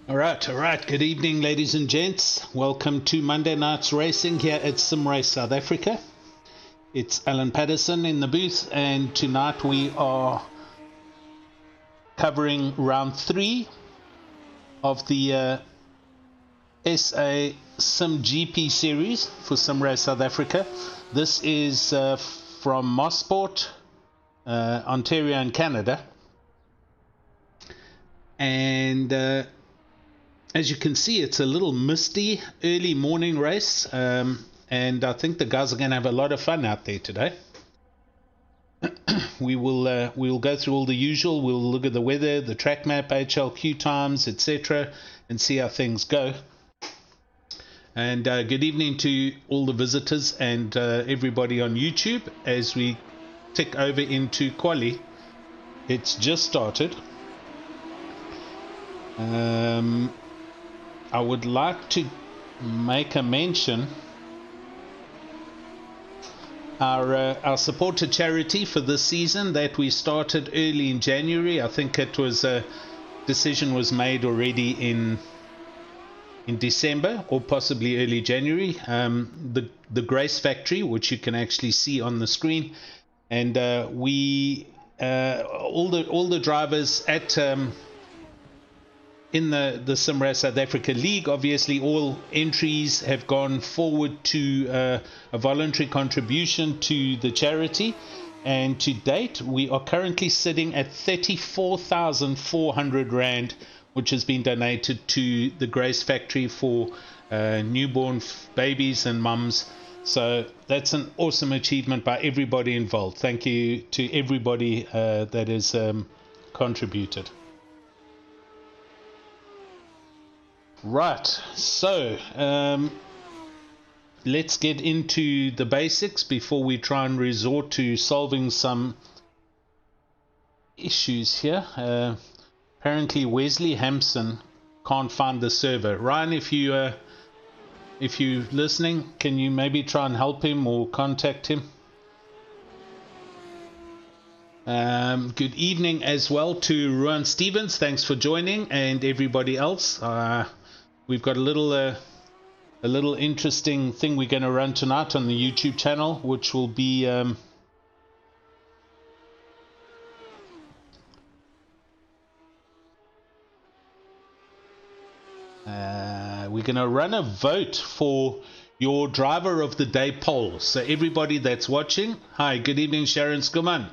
All right. Good evening, ladies and gents. Welcome to Monday Night's Racing here at SimRace South Africa. It's Alan Patterson in the booth, and tonight we are covering round 3 of the SA simGP series for SimRace South Africa. This is from Mosport, Ontario and Canada. And as you can see, it's a little misty early morning race, and I think the guys are going to have a lot of fun out there today. We'll go through all the usual. We'll look at the weather, the track map, HLQ times, etc., and see how things go. And good evening to all the visitors and everybody on YouTube as we tick over into quali. It's just started. I would like to make a mention. Our support to charity for this season that we started early in January. I think it was a decision was made already in December or possibly early January. The Grace Factory, which you can actually see on the screen, and we all the drivers at in the SimRace South Africa League, obviously all entries have gone forward to a voluntary contribution to the charity, and to date we are currently sitting at 34,400 Rand, which has been donated to the Grace Factory for newborn babies and mums. So that's an awesome achievement by everybody involved. Thank you to everybody that has contributed. Right, so let's get into the basics before we try and resort to solving some issues here. Apparently Wesley Hampson can't find the server. Ryan, if you're listening, can you maybe try and help him or contact him? Good evening as well to Ruan Stevens. Thanks for joining, and everybody else. We've got a little interesting thing we're going to run tonight on the YouTube channel, which will be we're going to run a vote for your driver of the day poll. So everybody that's watching, hi, good evening, Sharon Skuman.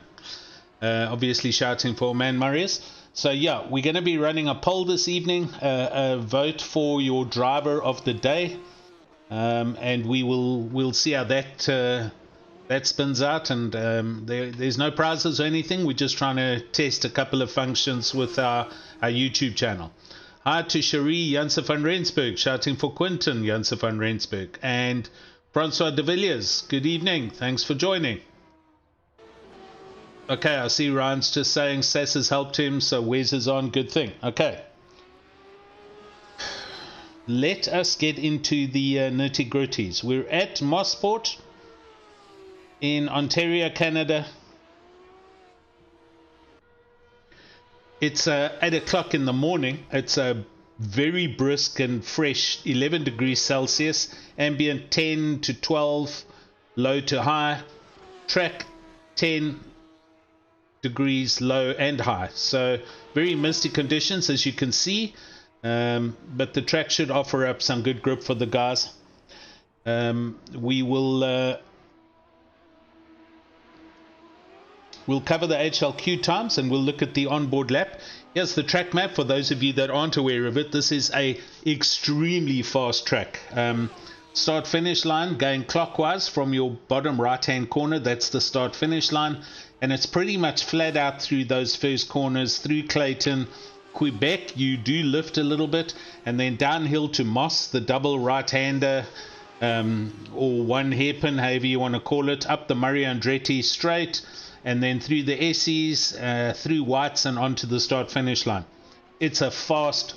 Obviously shouting for Man Marius. So yeah, we're going to be running a poll this evening, a vote for your driver of the day, and we'll see how that spins out. And there's no prizes or anything. We're just trying to test a couple of functions with our YouTube channel. Hi to Cherie Janse van Rensburg, shouting for Quinton Janse van Rensburg, and Francois de Villiers. Good evening. Thanks for joining. Okay, I see Ryan's just saying Sess has helped him, so Wes is on. Good thing. Okay. Let us get into the nitty-gritties. We're at Mosport in Ontario, Canada. It's 8 o'clock in the morning. It's a very brisk and fresh 11 degrees Celsius. Ambient 10 to 12, low to high. Track 10 degrees low and high, so very misty conditions as you can see, but the track should offer up some good grip for the guys. We'll cover the HLQ times, and we'll look at the onboard lap. Here's the track map for those of you that aren't aware of it. This is a extremely fast track. Start finish line going clockwise from your bottom right hand corner. That's the start finish line, and it's pretty much flat out through those first corners, through Clayton, Quebec. You do lift a little bit, and then downhill to Moss, the double right hander, or one hairpin, however you want to call it, up the Murray Andretti straight, and then through the Essies, through Whites, and onto the start finish line. It's a fast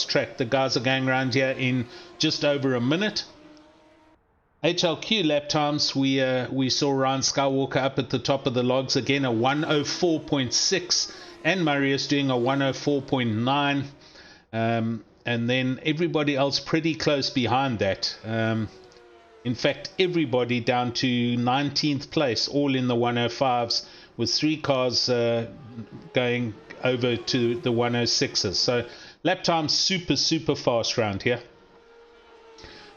track. The guys are going around here in just over a minute. HLQ lap times, we saw Ryan Skywalker up at the top of the logs again, a 104.6, and Marius doing a 104.9. And then everybody else pretty close behind that. In fact, everybody down to 19th place, all in the 105s, with 3 cars going over to the 106s. So lap time super fast round here.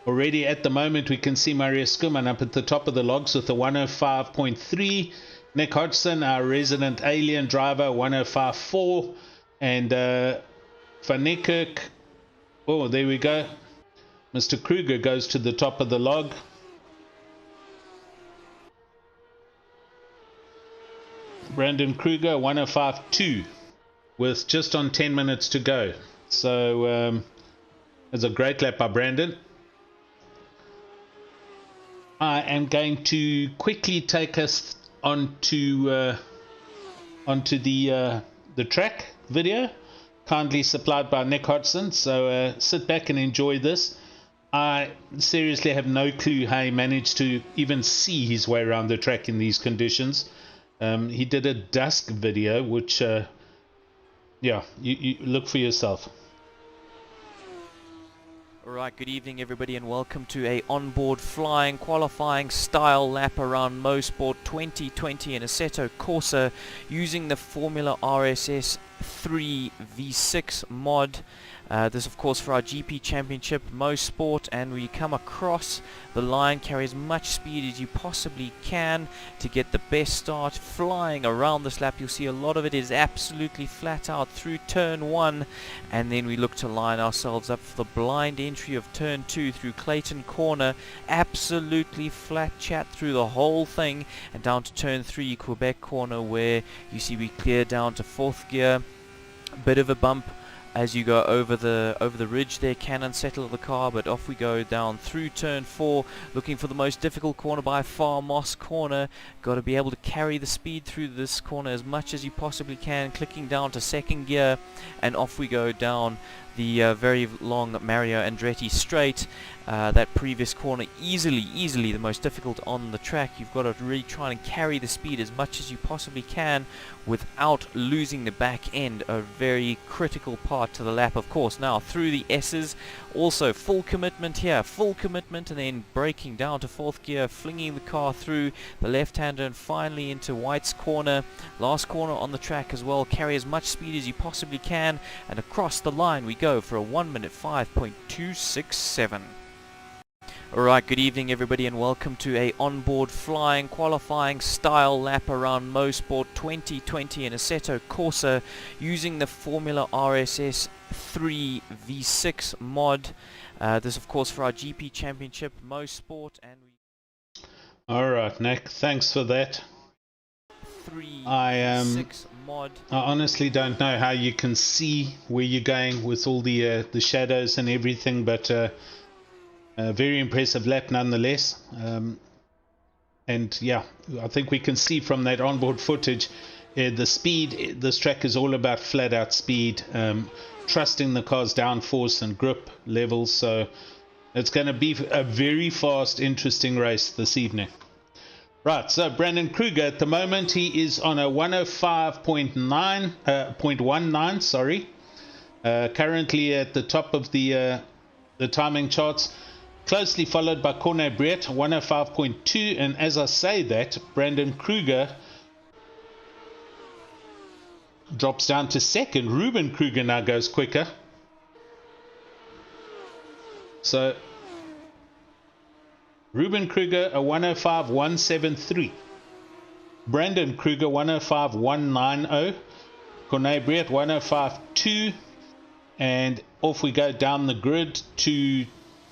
Already at the moment we can see Mario Skuman up at the top of the logs with a 105.3. Nick Hodgson, our resident alien driver, 105.4. And Van Niekerk, oh, there we go. Mr. Kruger goes to the top of the log. Brandon Kruger, 105.2 with just on 10 minutes to go. So it's a great lap by Brandon. I am going to quickly take us onto the track video, kindly supplied by Nick Hodgson. So sit back and enjoy this. I seriously have no clue how he managed to even see his way around the track in these conditions. He did a dusk video, which yeah, you look for yourself. Alright, good evening everybody and welcome to a onboard flying qualifying style lap around Mosport 2020 in Assetto Corsa using the Formula RSS 3 V6 mod. This of course for our GP Championship Mosport, and we come across the line, carry as much speed as you possibly can to get the best start flying around this lap. You'll see a lot of it is absolutely flat out through turn 1, and then we look to line ourselves up for the blind entry of turn 2 through Clayton Corner, absolutely flat chat through the whole thing, and down to turn 3 Quebec Corner, where you see we clear down to 4th gear. A bit of a bump as you go over the ridge there, can unsettle the car, but off we go down through turn 4, looking for the most difficult corner by far, Moss Corner. Got to be able to carry the speed through this corner as much as you possibly can, clicking down to 2nd gear, and off we go down the very long Mario Andretti straight. That previous corner easily the most difficult on the track. You've got to really try and carry the speed as much as you possibly can without losing the back end, a very critical part to the lap, of course. Now through the S's, also full commitment here, full commitment, and then braking down to 4th gear, flinging the car through the left-hander and finally into White's Corner, last corner on the track as well. Carry as much speed as you possibly can, and across the line we go for a 1 minute 5.267. Alright, good evening everybody and welcome to a onboard flying qualifying style lap around Mosport 2020 in Assetto Corsa using the Formula RSS 3 V6 mod. This of course for our GP Championship Mosport, and Alright, Nick, thanks for that. I honestly don't know how you can see where you're going with all the shadows and everything, but very impressive lap nonetheless. And yeah, I think we can see from that onboard footage the speed. This track is all about flat out speed, trusting the car's downforce and grip levels, so it's going to be a very fast, interesting race this evening. Right, so Brandon Kruger at the moment, he is on a 105.19, sorry. Currently at the top of the timing charts, closely followed by Corne Brett, 105.2, and as I say that, Brandon Kruger drops down to 2nd. Ruben Kruger now goes quicker. So Ruben Kruger a 105.173. Brandon Kruger 105.190. Corne Brett 105.2. And off we go down the grid to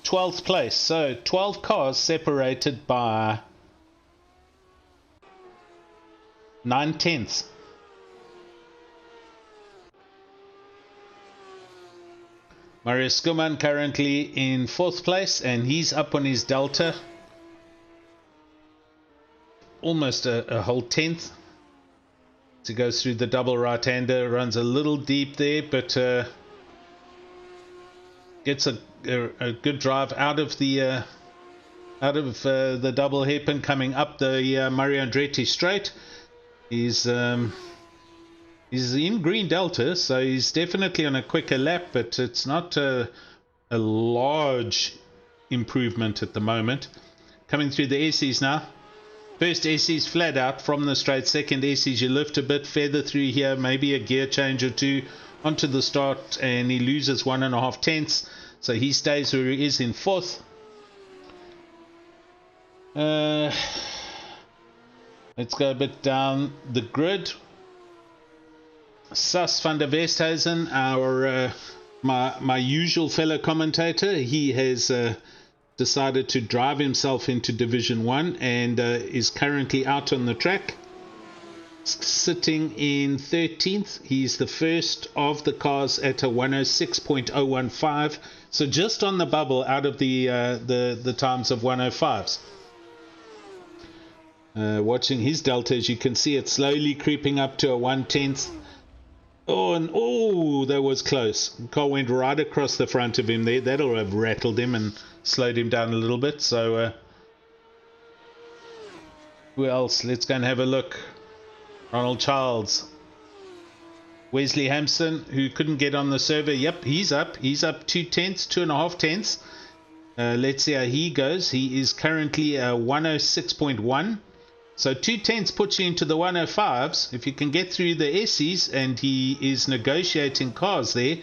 12th place. So 12 cars separated by 9/10. Mario Skuman currently in 4th place, and he's up on his Delta. Almost a whole 10th. He goes through the double right-hander, runs a little deep there, but gets a good drive out of the double hairpin coming up the Mario Andretti straight. He's He's in green delta, so he's definitely on a quicker lap, but it's not a large improvement at the moment. Coming through the SEs now. First SEs flat out from the straight. Second SEs you lift a bit, feather through here, maybe a gear change or two onto the start, and he loses 1.5 tenths. So he stays where he is in fourth. Let's go a bit down the grid. Sas van der Westhuizen, our my usual fellow commentator, he has decided to drive himself into Division 1 and is currently out on the track, sitting in 13th. He's the first of the cars at a 106.015, so just on the bubble out of the times of 105s. Watching his delta, as you can see, it's slowly creeping up to a 1/10. Oh, and oh, that was close. The car went right across the front of him there. That'll have rattled him and slowed him down a little bit. So, who else? Let's go and have a look. Ronald Childs. Wesley Hampson, who couldn't get on the server. Yep, he's up. He's up 2.5 tenths. Let's see how he goes. He is currently 106.1. So 2 tenths puts you into the 105s. If you can get through the SEs, and he is negotiating cars there,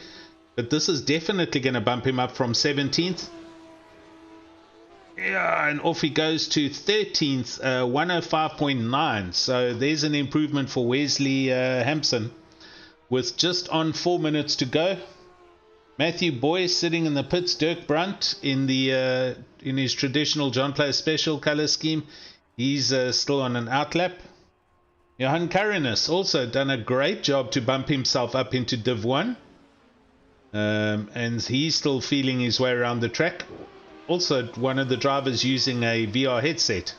but this is definitely going to bump him up from 17th. Yeah, and off he goes to 13th, 105.9. So there's an improvement for Wesley Hampson with just on 4 minutes to go. Matthew Boyce sitting in the pits. Dirk Brunt in his traditional John Player Special color scheme. He's still on an outlap. Johan Karanis also done a great job to bump himself up into Div 1. And he's still feeling his way around the track. Also, one of the drivers using a VR headset.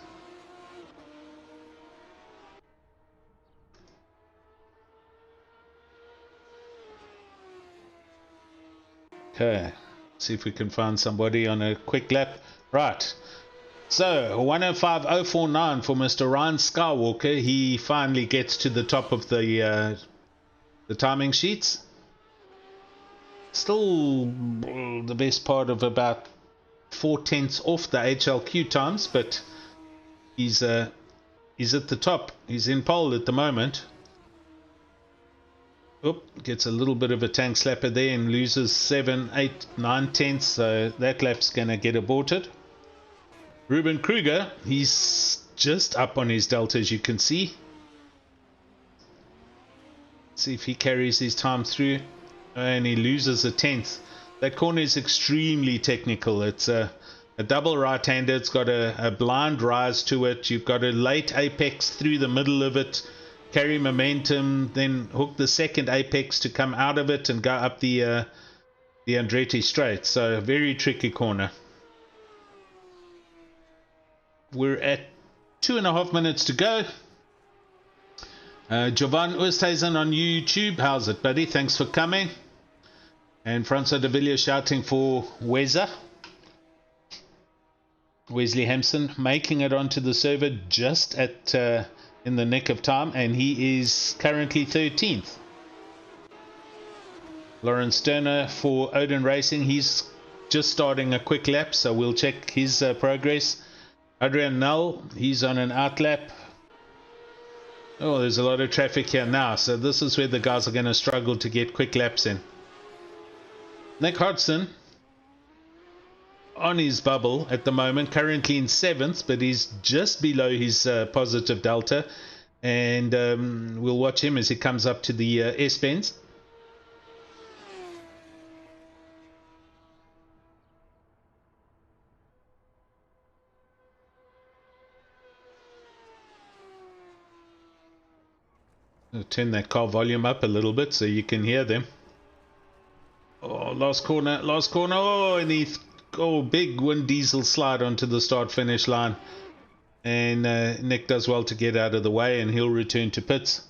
Okay, see if we can find somebody on a quick lap. Right. So 105.049 for Mr. Ryan Skywalker. He finally gets to the top of the timing sheets. Still the best part of about 4 tenths off the HLQ times, but he's at the top. He's in pole at the moment. Oop, gets a little bit of a tank slapper there and loses 7, 8, 9 tenths. So that lap's gonna get aborted. Ruben Kruger, he's just up on his delta, as you can see. See if he carries his time through, and he loses a tenth. That corner is extremely technical. It's a double right-hander. It's got a blind rise to it. You've got a late apex through the middle of it, carry momentum, then hook the second apex to come out of it and go up the Andretti straight. So a very tricky corner. We're at 2.5 minutes to go. Jovan Oosthuizen on YouTube. How's it, buddy? Thanks for coming. And Francois de Villiers shouting for Wesley Hampson, making it onto the server just at in the nick of time, and he is currently 13th. Lawrence Sterner for Odin Racing. He's just starting a quick lap, so we'll check his progress. Adrian Null, he's on an outlap. Oh, there's a lot of traffic here now, so this is where the guys are going to struggle to get quick laps in. Nick Hodgson on his bubble at the moment, currently in 7th, but he's just below his positive delta, and we'll watch him as he comes up to the S-bends. I'll turn that car volume up a little bit so you can hear them. Oh, last corner. Oh, and big Wind Diesel slide onto the start-finish line. And Nick does well to get out of the way, and he'll return to pits.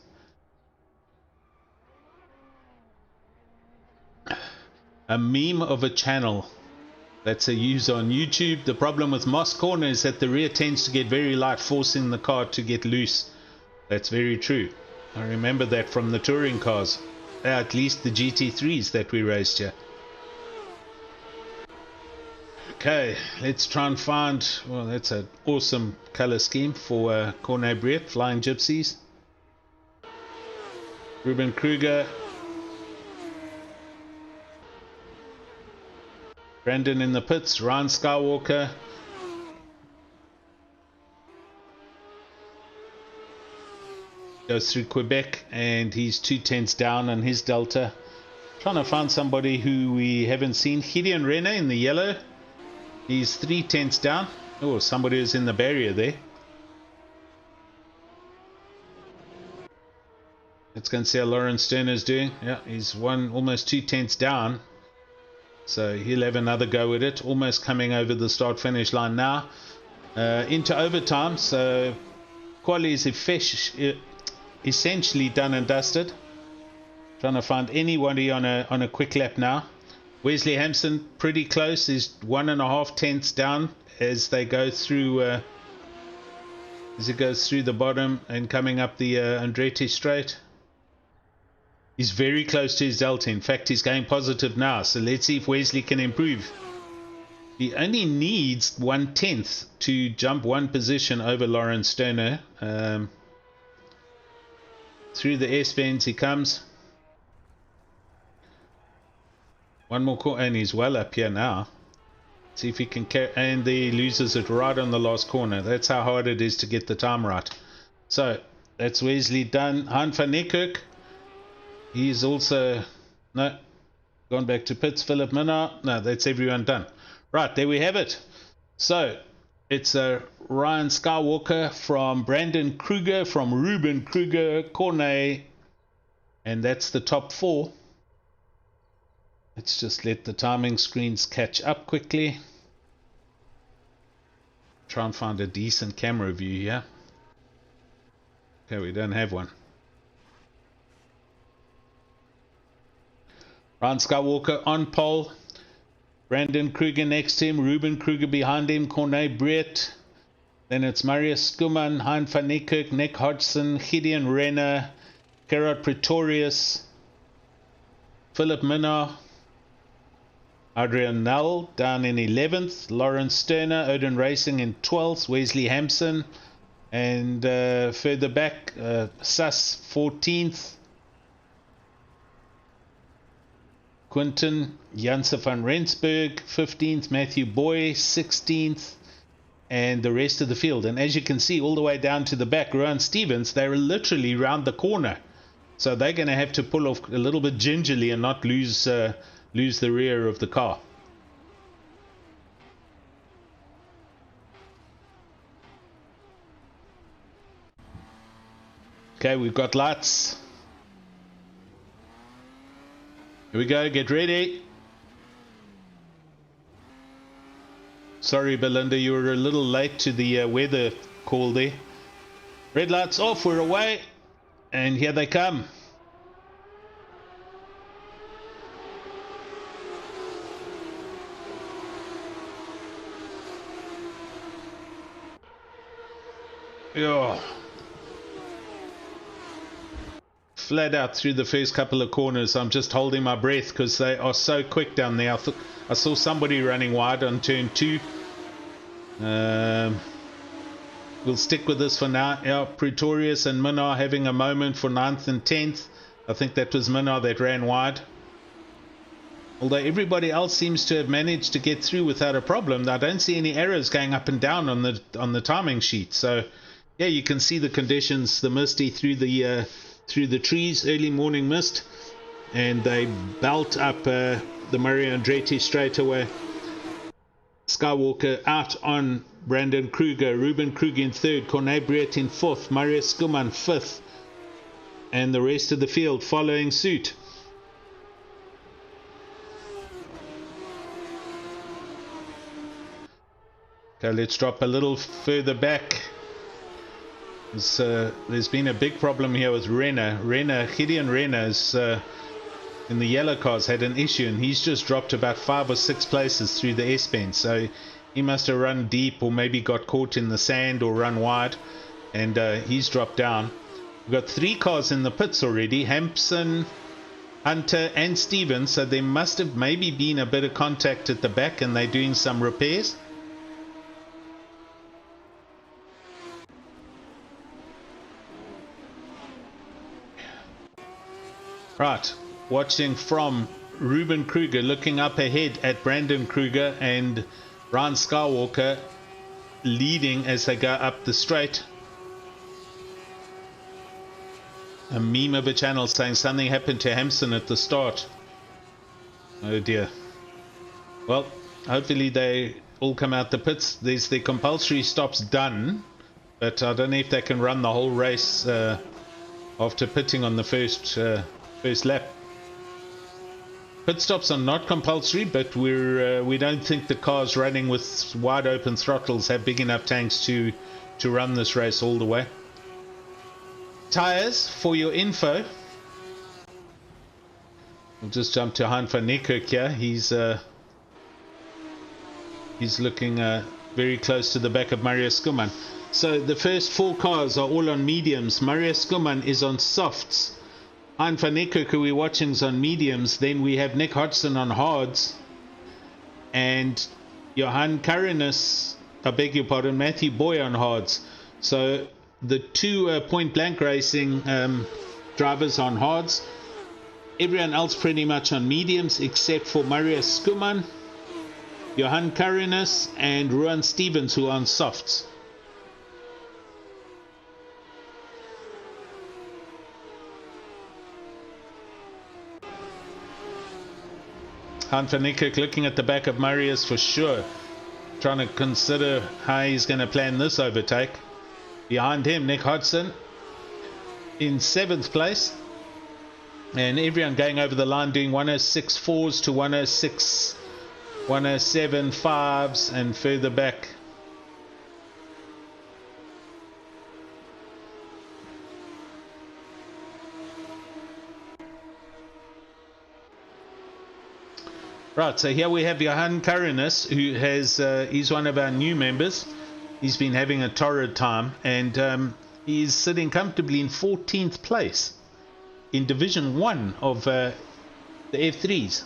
A meme of a channel. That's a user on YouTube. The problem with Moss Corner is that the rear tends to get very light, forcing the car to get loose. That's very true. I remember that from the touring cars, at least the GT3s that we raced here. Okay, let's try and find, well, that's an awesome color scheme for Cornet Briet, Flying Gypsies. Ruben Kruger. Brandon in the pits, Ryan Skywalker. Goes through Quebec and he's 2/10 down on his Delta. Trying to find somebody who we haven't seen. Gideon Renner in the yellow. He's 3/10 down. Oh, somebody is in the barrier there. Let's go and see how Lawrence Sterner's doing. Yeah, he's almost 2/10 down. So he'll have another go at it. Almost coming over the start-finish line now. Into overtime. So quali is essentially done and dusted. Trying to find anybody on a quick lap now. Wesley Hampson pretty close. He's 1.5 tenths down as they go through. As it goes through the bottom and coming up the Andretti straight. He's very close to his Delta. In fact, he's going positive now. So let's see if Wesley can improve. He only needs 1/10 to jump one position over Lawrence Sterner. Through the S-bends he comes. One more corner and he's well up here now. See if he can carry, and he loses it right on the last corner. That's how hard it is to get the time right. So that's Wesley done. Hein van Niekerk. He's also gone back to pits. Philip Minnaar. No, that's everyone done. Right, there we have it. So it's Ryan Skywalker from Brandon Kruger, from Ruben Kruger, Cornet, and that's the top 4. Let's just let the timing screens catch up quickly. Try and find a decent camera view here. Okay, we don't have one. Ryan Skywalker on pole. Brandon Kruger next to him. Ruben Kruger behind him. Cornet Briet. Then it's Marius Skuman, Hein van Niekerk, Nick Hodgson, Gideon Renner, Gerard Pretorius, Philip Minnaar, Adrian Null down in 11th, Lawrence Sterner, Odin Racing in 12th, Wesley Hampson, and further back, Suss 14th, Quinten Janse van Rensburg 15th, Matthew Boy 16th, and the rest of the field. And as you can see, all the way down to the back, Rowan Stevens, they're literally round the corner. So they're going to have to pull off a little bit gingerly and not lose the rear of the car. Okay, we've got lights. Here we go, get ready. Sorry, Belinda, you were a little late to the weather call there. Red lights off, we're away. And here they come. Oh. Flat out through the first couple of corners. I'm just holding my breath because they are so quick down there. I saw somebody running wide on turn 2. We'll stick with this for now. Yeah, Pretorius and Minnaar having a moment for 9th and 10th. I think that was Minnaar that ran wide. Although everybody else seems to have managed to get through without a problem. I don't see any errors going up and down on the timing sheet. So yeah, you can see the conditions, the misty through the trees, early morning mist, and they belt up the Mario Andretti straight away. Skywalker out on Brandon Kruger, Ruben Kruger in 3rd, Cornet Briet in 4th, Mario Skuman 5th, and the rest of the field following suit. Okay, let's drop a little further back. There's been a big problem here with Gideon Renner's in the yellow cars had an issue, and he's just dropped about 5 or 6 places through the S-bend. So he must have run deep or maybe got caught in the sand or run wide, and he's dropped down. We've got 3 cars in the pits already, Hampson, Hunter and Stevens, so there must have maybe been a bit of contact at the back and they're doing some repairs. Right, watching from Ruben Kruger, looking up ahead at Brandon Kruger and Ryan Skywalker leading as they go up the straight. A meme of a channel saying something happened to Hampson at the start. Oh dear. Well, hopefully they all come out the pits. There's the compulsory stops done, but I don't know if they can run the whole race after pitting on the first lap. Pit stops are not compulsory, but we don't think the cars running with wide open throttles have big enough tanks to run this race all the way. Tires, for your info, we'll just jump to Hein van Niekerk here. He's looking very close to the back of Marius Skuman. So the first 4 cars are all on mediums. Marius Skuman is on softs. Hein van Niekerk, who we're watching, is on mediums. Then we have Nick Hodgson on hards. And Johan Karinus, I beg your pardon, Matthew Boy on hards. So the 2 Point Blank Racing drivers on hards. Everyone else pretty much on mediums except for Marius Skuman, Johan Karinus and Ruan Stevens, who are on softs. Hein van Niekerk looking at the back of Marius for sure, trying to consider how he's going to plan this overtake. Behind him, Nick Hodgson in 7th place, and everyone going over the line doing 106 4s to 106, 107 5s and further back. Right, so here we have Johan Karinus, who has he's one of our new members. He's been having a torrid time, and he's sitting comfortably in 14th place in Division 1 of the F3s.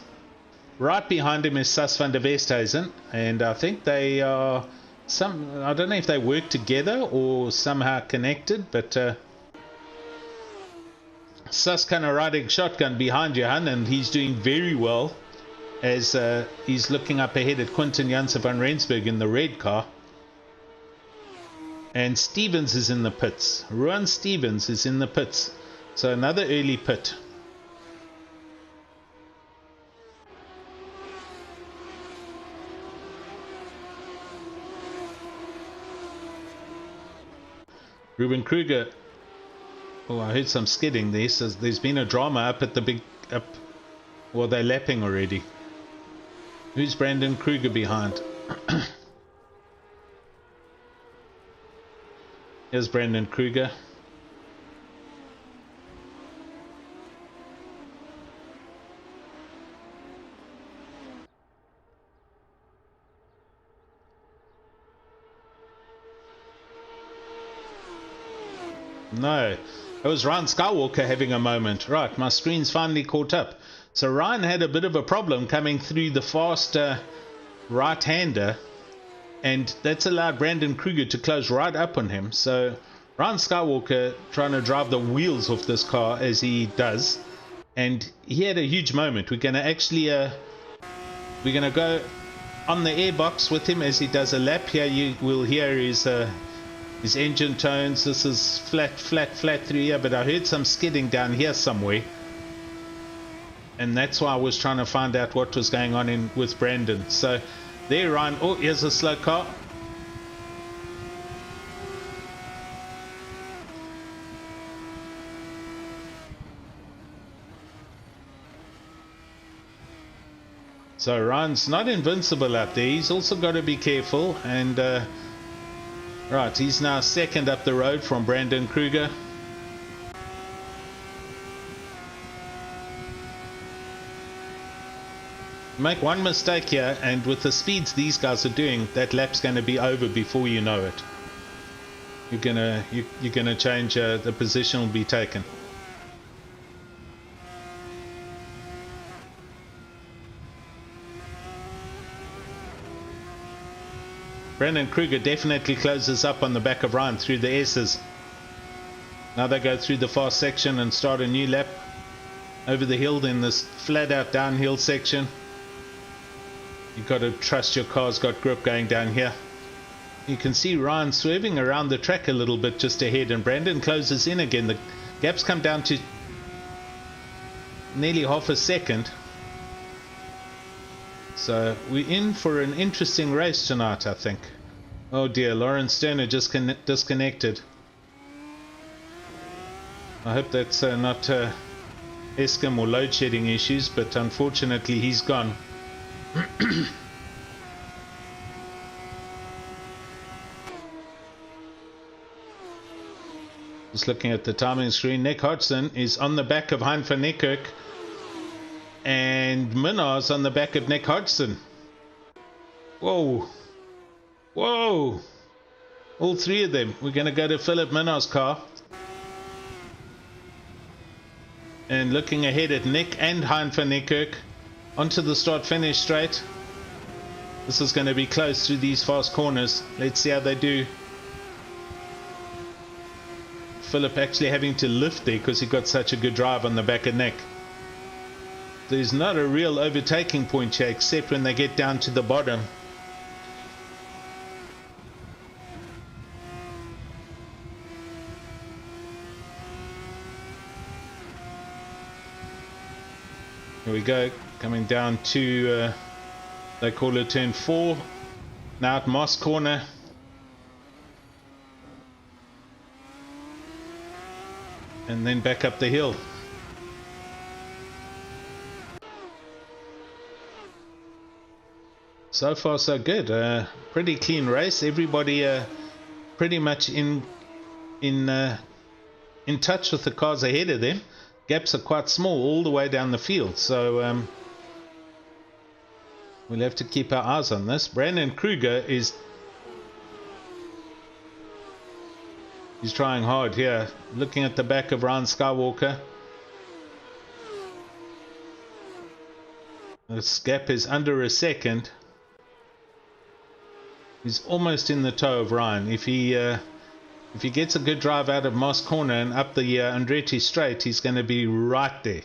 Right behind him is Sas van der Westhuizen, and I think they are I don't know if they work together or somehow connected, but Sas kind of riding shotgun behind Johan, and he's doing very well as he's looking up ahead at Quinten Janssen van Rensburg in the red car. And Stevens is in the pits. Ruan Stevens is in the pits. So another early pit. Ruben Kruger. Oh, I heard some skidding there. So there's been a drama up at the big up. Well, they're lapping already. Who's Brandon Kruger behind? Here's Brandon Kruger. No, it was Ryan Skywalker having a moment. Right, my screen's finally caught up. So Ryan had a bit of a problem coming through the fast right-hander, and that's allowed Brandon Kruger to close right up on him. So Ryan Skywalker trying to drive the wheels off this car as he does, and he had a huge moment. We're going to actually we're going to go on the airbox with him as he does a lap. Here you will hear his engine tones. This is flat through here, but I heard some skidding down here somewhere, and that's why I was trying to find out what was going on with Brandon. So there, Ryan. Oh, here's a slow car. So Ryan's not invincible out there. He's also got to be careful. And right, he's now second up the road from Brandon Kruger. Make one mistake here, and with the speeds these guys are doing, that lap's going to be over before you know it. you're gonna change, the position will be taken. Brendan Kruger definitely closes up on the back of Ryan through the S's. Now they go through the fast section and start a new lap over the hill in this flat out downhill section. You've got to trust your car's got grip going down here. You can see Ryan swerving around the track a little bit just ahead, and Brandon closes in again. The gaps come down to nearly half a second. So we're in for an interesting race tonight, I think. Oh dear, Lawrence Sterner just disconnected. I hope that's not Eskom or load shedding issues, but unfortunately he's gone. Just looking at the timing screen, Nick Hodgson is on the back of Hein van Niekerk, and Minar's on the back of Nick Hodgson. Whoa, whoa, all three of them. We're going to go to Philip Minar's car. And looking ahead at Nick and Hein van Niekerk onto the start-finish straight. This is going to be close through these fast corners. Let's see how they do. Philip actually having to lift there because he got such a good drive on the back of Nick. There's not a real overtaking point here except when they get down to the bottom. Here we go, coming down to, they call it turn 4, now at Moss Corner. And then back up the hill. So far so good, pretty clean race, everybody pretty much in touch with the cars ahead of them. Gaps are quite small all the way down the field, so we'll have to keep our eyes on this. Brandon Kruger he's trying hard here, looking at the back of Ryan Skywalker. This gap is under a second. He's almost in the toe of Ryan. If he gets a good drive out of Moss Corner and up the Andretti straight, he's going to be right there.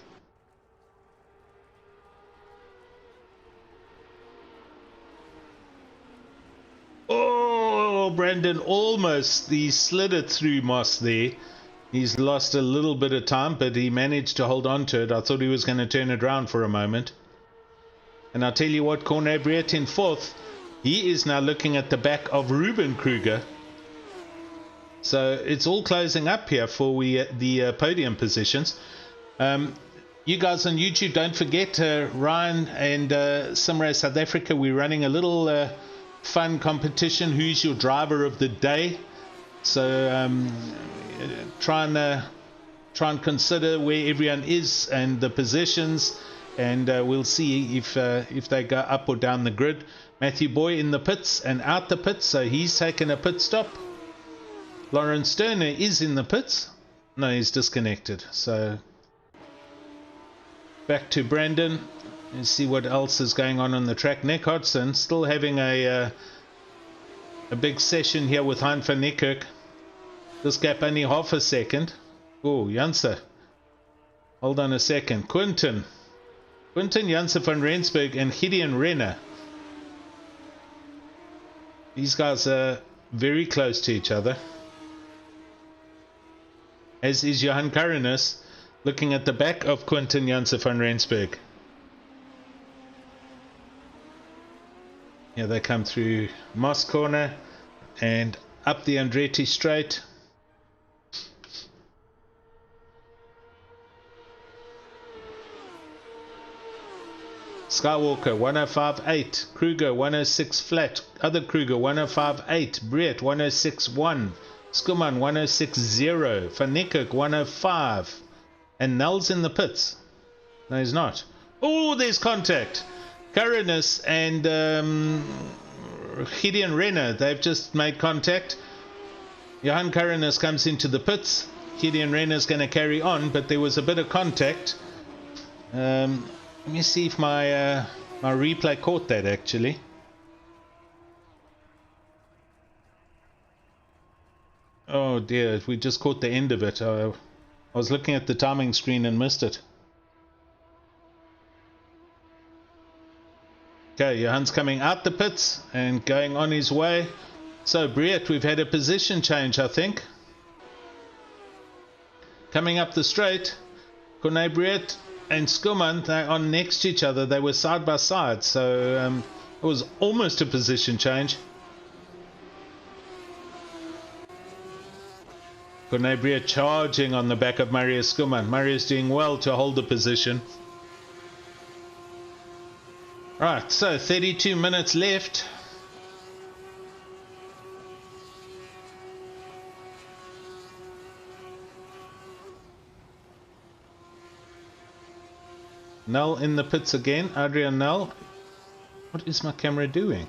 Oh, Brandon almost, he slid it through Moss there. He's lost a little bit of time, but he managed to hold on to it. I thought he was going to turn it around for a moment. And I'll tell you what, Corne Briet in fourth, he is now looking at the back of Ruben Kruger. So it's all closing up here for the podium positions. You guys on YouTube, don't forget Ryan and Simrace South Africa, we're running a little fun competition. Who's your driver of the day? So try and consider where everyone is and the positions, and we'll see if they go up or down the grid. Matthew Boy in the pits and out the pits, so he's taken a pit stop. Lawrence Sterner is in the pits. No, he's disconnected. So back to Brandon and see what else is going on the track. Nick Hodgson still having a big session here with Hein van Niekerk. This gap only half a second. Oh, Janse. Hold on a second. Quinten Janse van Rensburg and Gideon Renner. These guys are very close to each other. As is Johan Karinus, looking at the back of Quinten Janse van Rensburg. Here they come through Moss Corner and up the Andretti straight. Skywalker 105.8, Kruger 106 flat, other Kruger 105.8, Briet 106.1, Skuman 106.0, Van Niekerk 105, and Nels in the pits. No, he's not. Oh, there's contact. Karinus and Gideon Renner, they've just made contact. Johan Karanus comes into the pits. Gideon Renner's going to carry on, but there was a bit of contact. Let me see if my my replay caught that actually. Oh dear, we just caught the end of it. I was looking at the timing screen and missed it. Okay, Johan's coming out the pits and going on his way. So, Briet, we've had a position change, I think. Coming up the straight, Corne Briet and Skuman, they're on next to each other. They were side by side, so it was almost a position change. Corne Briet charging on the back of Marius Skuman. Marius doing well to hold the position. Right, so 32 minutes left. Null in the pits again. Adrian Null. What is my camera doing?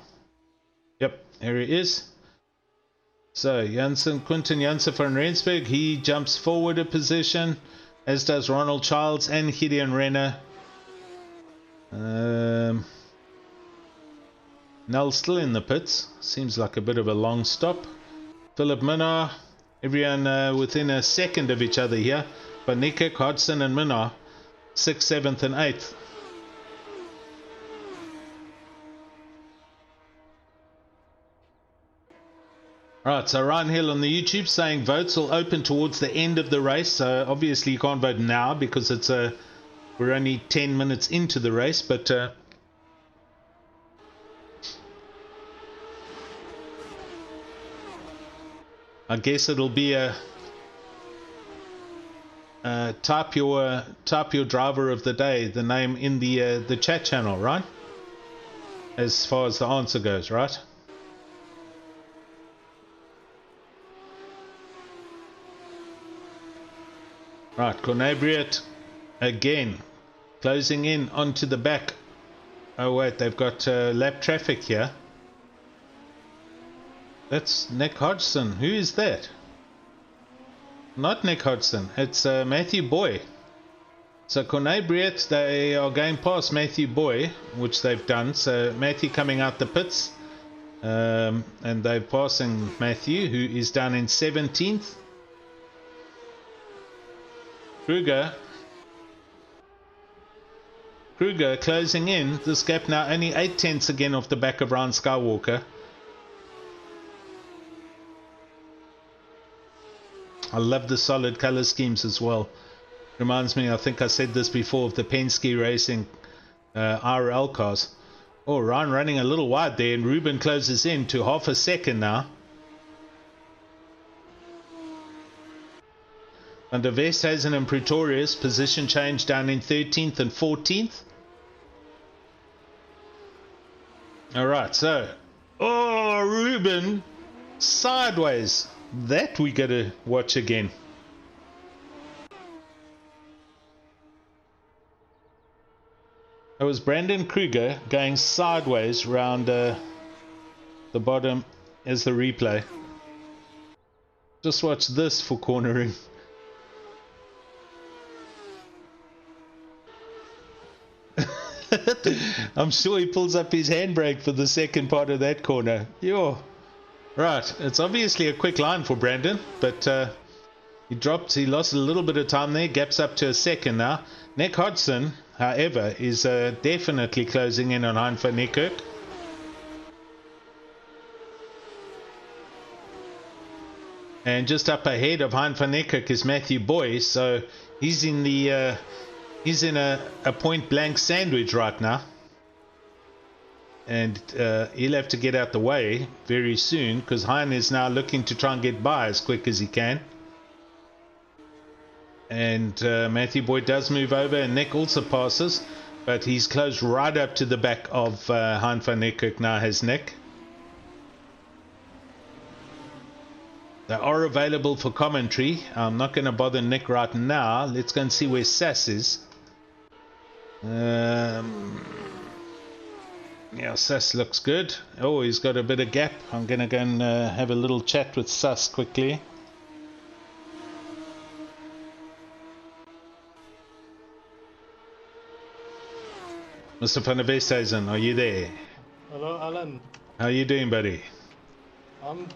Yep, here he is. So Quinten Janssen van Rensburg, he jumps forward a position, as does Ronald Childs and Gideon Renner. Null still in the pits. Seems like a bit of a long stop. Philip Minnar, everyone within a second of each other here. But Nikik, Hodgson and Minnar, 6th, 7th and 8th. Right, so Ryan Hill on the YouTube saying votes will open towards the end of the race. So obviously you can't vote now because it's we're only 10 minutes into the race, but I guess it'll be a type your driver of the day, the name in the chat channel, right? As far as the answer goes, right? Right, Cornabriet again closing in onto the back. Oh wait, they've got lap traffic here. That's Nick Hodgson. Who is that? Not Nick Hodgson, it's Matthew Boy. So Cornabriet, they are going past Matthew Boy, which they've done. So Matthew coming out the pits, and they're passing Matthew, who is down in 17th. Kruger closing in. This gap now only 8 tenths again off the back of Ryan Skywalker. I love the solid color schemes as well. Reminds me, I think I said this before, of the Penske Racing IRL cars. Oh, Ryan running a little wide there, and Ruben closes in to half a second now. Under Westhuizen and Pretorius, position change down in 13th and 14th. Alright, so, oh, Ruben, sideways. That we gotta watch again. It was Brandon Kruger going sideways round the bottom as the replay. Just watch this for cornering. I'm sure he pulls up his handbrake for the second part of that corner. Yo. Right, it's obviously a quick line for Brandon, but he lost a little bit of time there, gaps up to a second now. Nick Hodgson, however, is definitely closing in on Hein van Niekerk. And just up ahead of Hein van Niekerk is Matthew Boy, so he's in the he's in a point blank sandwich right now. And he'll have to get out the way very soon, because Hein is now looking to try and get by as quick as he can. And Matthew Boyd does move over, and Nick also passes, but he's close right up to the back of Hein van Niekerk now, has Nick. They are available for commentary. I'm not going to bother Nick right now. Let's go and see where Sass is. Yeah, Sus looks good. Oh, he's got a bit of gap. I'm going to go and have a little chat with Sus quickly. Mr. van der Westhuizen, are you there? Hello, Alan. How are you doing, buddy? I'm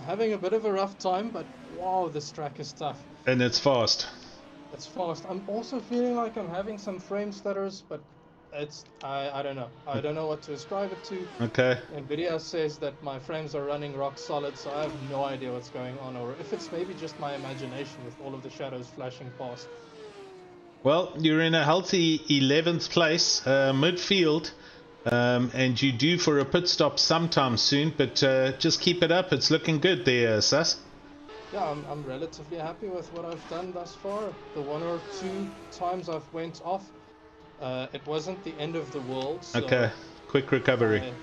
having a bit of a rough time, but wow, this track is tough. And it's fast. It's fast. I'm also feeling like I'm having some frame stutters, but it's I don't know. I don't know what to ascribe it to. Okay. NVIDIA says that my frames are running rock solid, so I have no idea what's going on, or if it's maybe just my imagination with all of the shadows flashing past. Well, you're in a healthy 11th place, midfield, and you're due for a pit stop sometime soon, but just keep it up. It's looking good there, Sus. Yeah, I'm relatively happy with what I've done thus far. The 1 or 2 times I've went off, it wasn't the end of the world. So okay, quick recovery.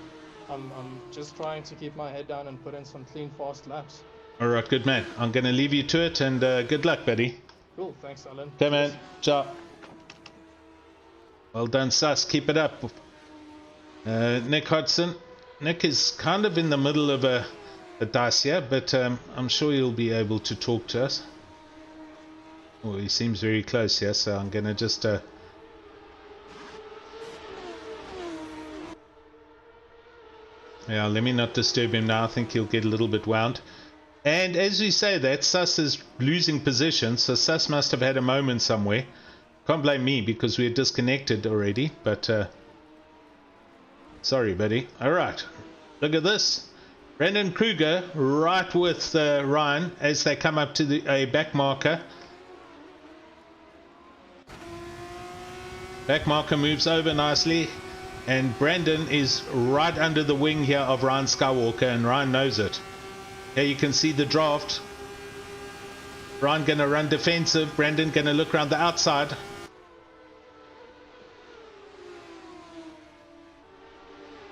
I'm just trying to keep my head down and put in some clean, fast laps. All right, good man. I'm going to leave you to it, and good luck, buddy. Cool, thanks, Alan. Okay, man. Ciao. Well done, Sus. Keep it up. Nick Hodson. Nick is kind of in the middle of a dice here, but I'm sure he'll be able to talk to us. Oh, he seems very close here, so I'm going to just... yeah, let me not disturb him now. I think he'll get a little bit wound. And as we say that, Sus is losing position, so Sus must have had a moment somewhere. Can't blame me because we're disconnected already, but sorry, buddy. Alright, look at this. Brandon Kruger right with Ryan as they come up to a back marker. Back marker moves over nicely, and Brandon is right under the wing here of Ryan Skywalker, and Ryan knows it. Here you can see the draft. Ryan going to run defensive. Brandon going to look around the outside.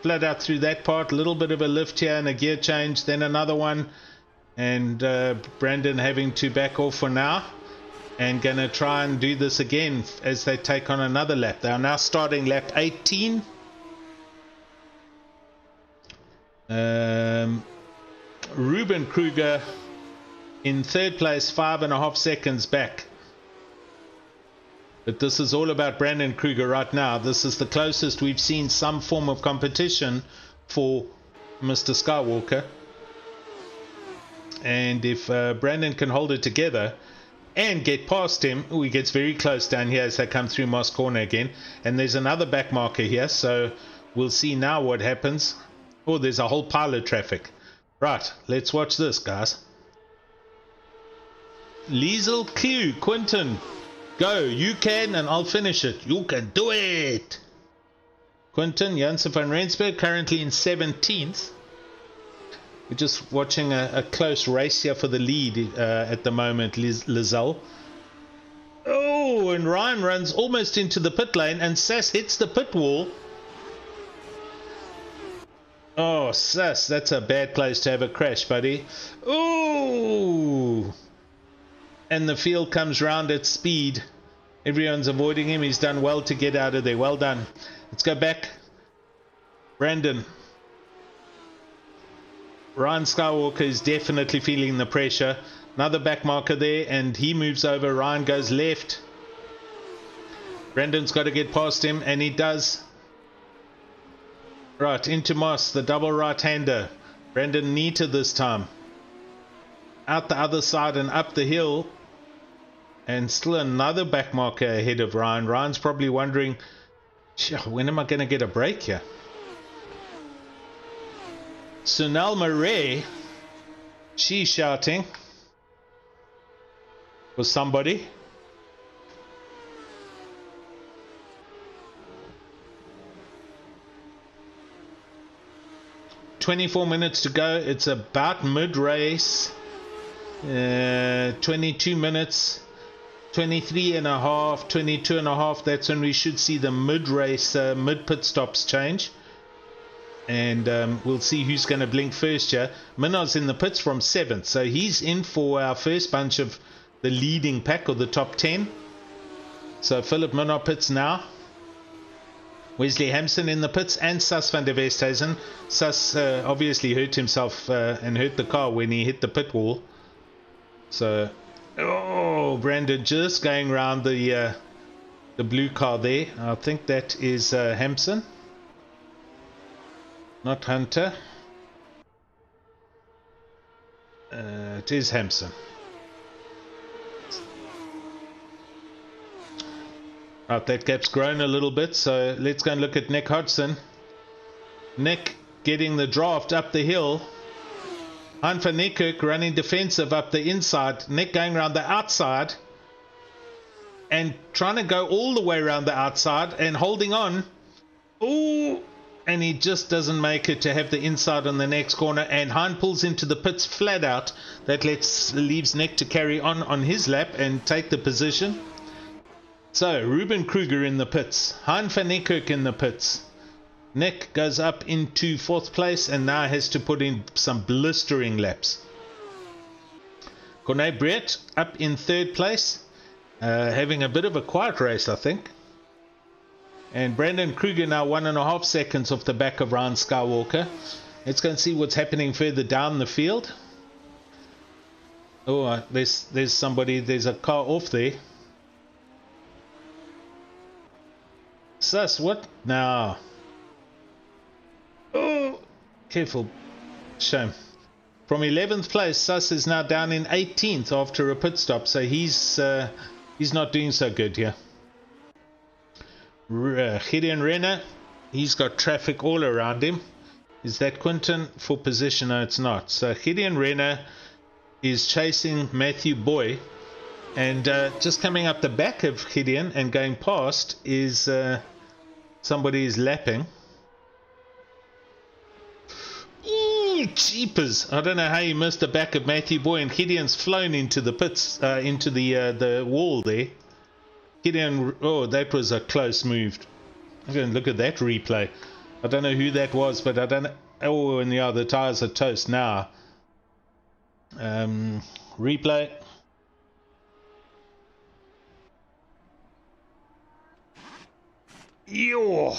Flat out through that part. A little bit of a lift here and a gear change. Then another one. And Brandon having to back off for now. And going to try and do this again as they take on another lap. They are now starting lap 18. Ruben Kruger in third place, 5.5 seconds back. But this is all about Brandon Kruger right now. This is the closest we've seen some form of competition for Mr. Skywalker. And if Brandon can hold it together and get past him, he gets very close down here as they come through Moss Corner again. And there's another back marker here, so we'll see now what happens. Oh, there's a whole pile of traffic. Right, let's watch this, guys. Liesel Q, Quinton, go. You can, and I'll finish it. You can do it. Quinton, Janssen van Rensburg, currently in 17th. We're just watching a close race here for the lead at the moment, Liesel. Oh, and Ryan runs almost into the pit lane, and Sass hits the pit wall. Oh, Sass, that's a bad place to have a crash, buddy. Ooh! And the field comes round at speed. Everyone's avoiding him. He's done well to get out of there. Well done. Let's go back. Brandon. Ryan Skywalker is definitely feeling the pressure. Another back marker there, and he moves over. Ryan goes left. Brandon's got to get past him, and he does. Right, into Moss, the double right-hander. Brandon neater this time. Out the other side and up the hill. And still another back marker ahead of Ryan. Ryan's probably wondering, when am I going to get a break here? Sunil Murray, she's shouting for somebody. "24 minutes to go. It's about mid-race. 22 minutes, 23 and a half, 22 and a half. That's when we should see the mid-race, mid-pit stops change. And we'll see who's going to blink first here. Minno's in the pits from 7th, so he's in for our first bunch of the leading pack or the top 10. So Philip Minnow pits now. Wesley Hampson in the pits and Sus van der Westhuizen. Sus obviously hurt himself and hurt the car when he hit the pit wall. So, oh, Brandon just going around the blue car there. I think that is Hampson, not Hunter. It is Hampson. Right, that gap's grown a little bit, so let's go and look at Nick Hodgson. Nick getting the draft up the hill. Hein van Niekerk running defensive up the inside. Nick going around the outside and trying to go all the way around the outside and holding on. Ooh, and he just doesn't make it to have the inside on the next corner, and Hein pulls into the pits flat out. That leaves Nick to carry on his lap and take the position. So Ruben Kruger in the pits, Hein van Niekerk in the pits. Nick goes up into 4th place and now has to put in some blistering laps. Corné Brett up in 3rd place, having a bit of a quiet race, I think. And Brandon Kruger now 1.5 seconds off the back of Ryan Skywalker. Let's go and see what's happening further down the field. Oh, there's somebody, there's a car off there. Sus, what? Now. Oh, careful. Shame. From 11th place, Sus is now down in 18th after a pit stop, so he's not doing so good here. Gideon Renner, he's got traffic all around him. Is that Quinton for position? No, it's not. So Gideon Renner is chasing Matthew Boy, and just coming up the back of Gideon and going past is somebody is lapping. Ooh, jeepers. I don't know how he missed the back of Matthew Boy, and Gideon's flown into the pits, into the wall there. Gideon, oh, that was a close move. I'm going to look at that replay. I don't know who that was, but I don't know. Oh, and yeah, the tires are toast now. Replay. Yo,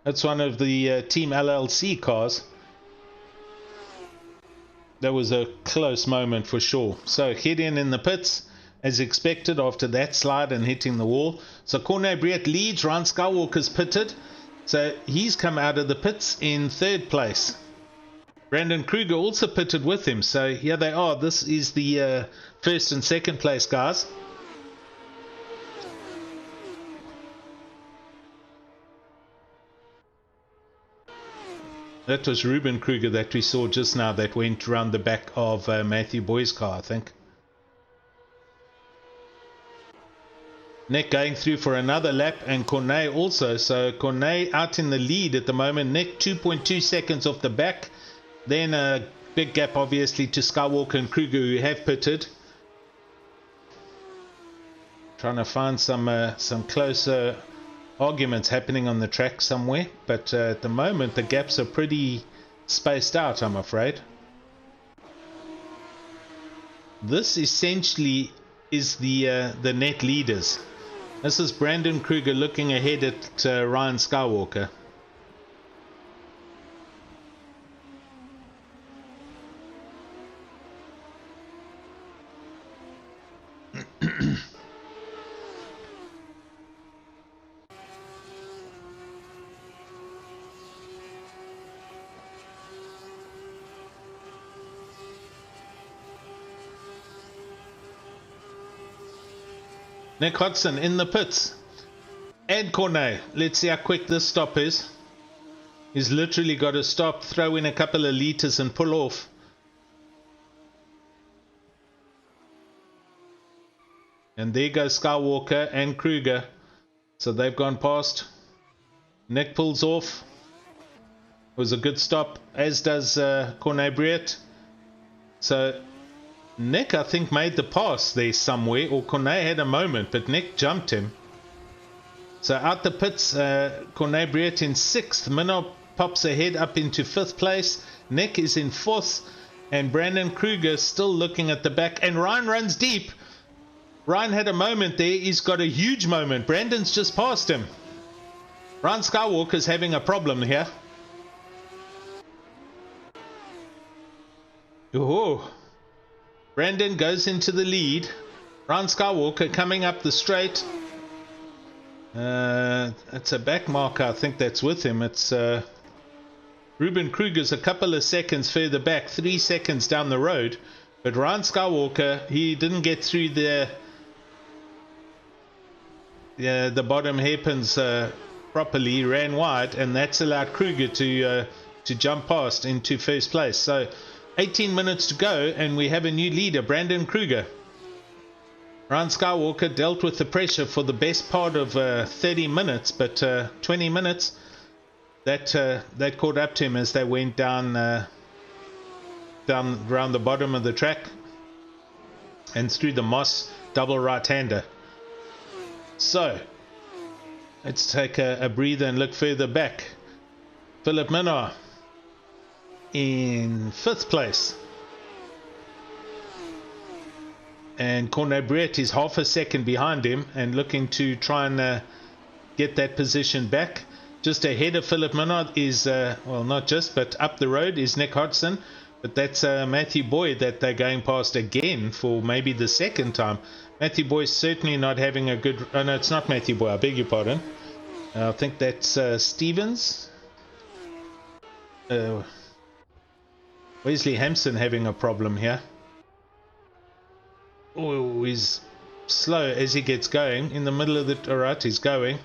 that's one of the Team LLC cars. That was a close moment for sure. So Gideon in the pits, as expected after that slide and hitting the wall. So Corné Brett leads. Ryan Skywalker's pitted, so he's come out of the pits in 3rd place. Brandon Kruger also pitted with him, so here they are. This is the 1st and 2nd place guys. That was Ruben Kruger that we saw just now that went around the back of Matthew Boy's car, I think. Nick going through for another lap, and Corné also. So Corné out in the lead at the moment. Nick 2.2 seconds off the back. Then a big gap obviously to Skywalker and Kruger, who have pitted. Trying to find some closer arguments happening on the track somewhere, but at the moment the gaps are pretty spaced out, I'm afraid. This essentially is the net leaders. This is Brandon Kruger looking ahead at Ryan Skywalker. Nick Hodgson in the pits. And Corné. Let's see how quick this stop is. He's literally got to stop, throw in a couple of liters and pull off. And there goes Skywalker and Kruger. So they've gone past. Nick pulls off. It was a good stop, as does Corné Brett. So Nick, I think, made the pass there somewhere, or Corné had a moment, but Nick jumped him. So out the pits, Corné Brett in 6th. Minnow pops ahead up into 5th place. Nick is in 4th, and Brandon Kruger still looking at the back. And Ryan runs deep. Ryan had a moment there. He's got a huge moment. Brandon's just passed him. Ryan Skywalker's having a problem here. Oh, Brandon goes into the lead. Ryan Skywalker coming up the straight. It's a back marker, I think that's with him. It's Ruben Kruger's a couple of seconds further back, 3 seconds down the road. But Ryan Skywalker, he didn't get through the bottom hairpins properly, ran wide, and that's allowed Kruger to jump past into first place. So 18 minutes to go, and we have a new leader, Brandon Kruger. Ryan Skywalker dealt with the pressure for the best part of 30 minutes, but 20 minutes, that caught up to him as they went down around the bottom of the track and through the Moss double right-hander. So let's take a breather and look further back. Philip Minnaar in 5th place. And Corne Brett is half a second behind him and looking to try and get that position back. Just ahead of Philip Minnaar is, well, not just, but up the road is Nick Hodgson. But that's Matthew Boyd that they're going past again for maybe the second time. Matthew Boyd's certainly not having a good... Oh, no, it's not Matthew Boyd. I beg your pardon. I think that's Stevens. Wesley Hampson having a problem here. Oh, he's slow as he gets going. In the middle of the... Alright, he's going.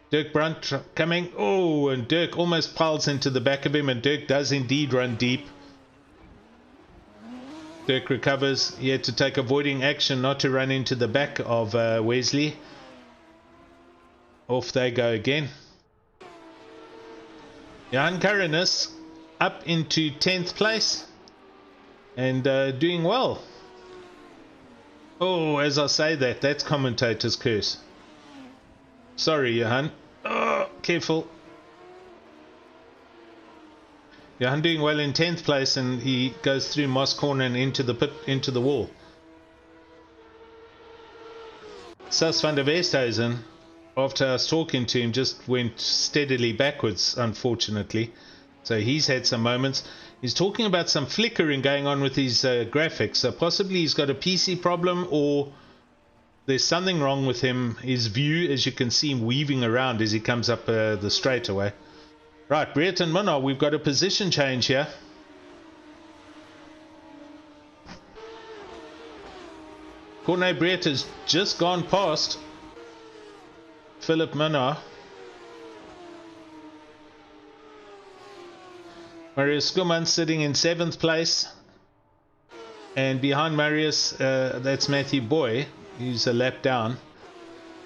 Dirk Brunt coming. Oh, and Dirk almost piles into the back of him, and Dirk does indeed run deep. Dirk recovers. He had to take avoiding action not to run into the back of Wesley. Off they go again. Jan Karanis up into 10th place and doing well. Oh, as I say that, that's commentator's curse. Sorry, Johan. Oh, careful. Johan doing well in 10th place, and he goes through Moss Corner and into the pit, into the wall. Sas van der Westhuizen, after I was talking to him, just went steadily backwards, unfortunately. So he's had some moments. He's talking about some flickering going on with his graphics. So possibly he's got a PC problem, or there's something wrong with him. His view, as you can see him weaving around as he comes up the straightaway. Right, Brett and Minnaar, we've got a position change here. Corne Brett has just gone past Philip Minnaar. Marius Skuman sitting in 7th place. And behind Marius, that's Matthew Boy, who's a lap down.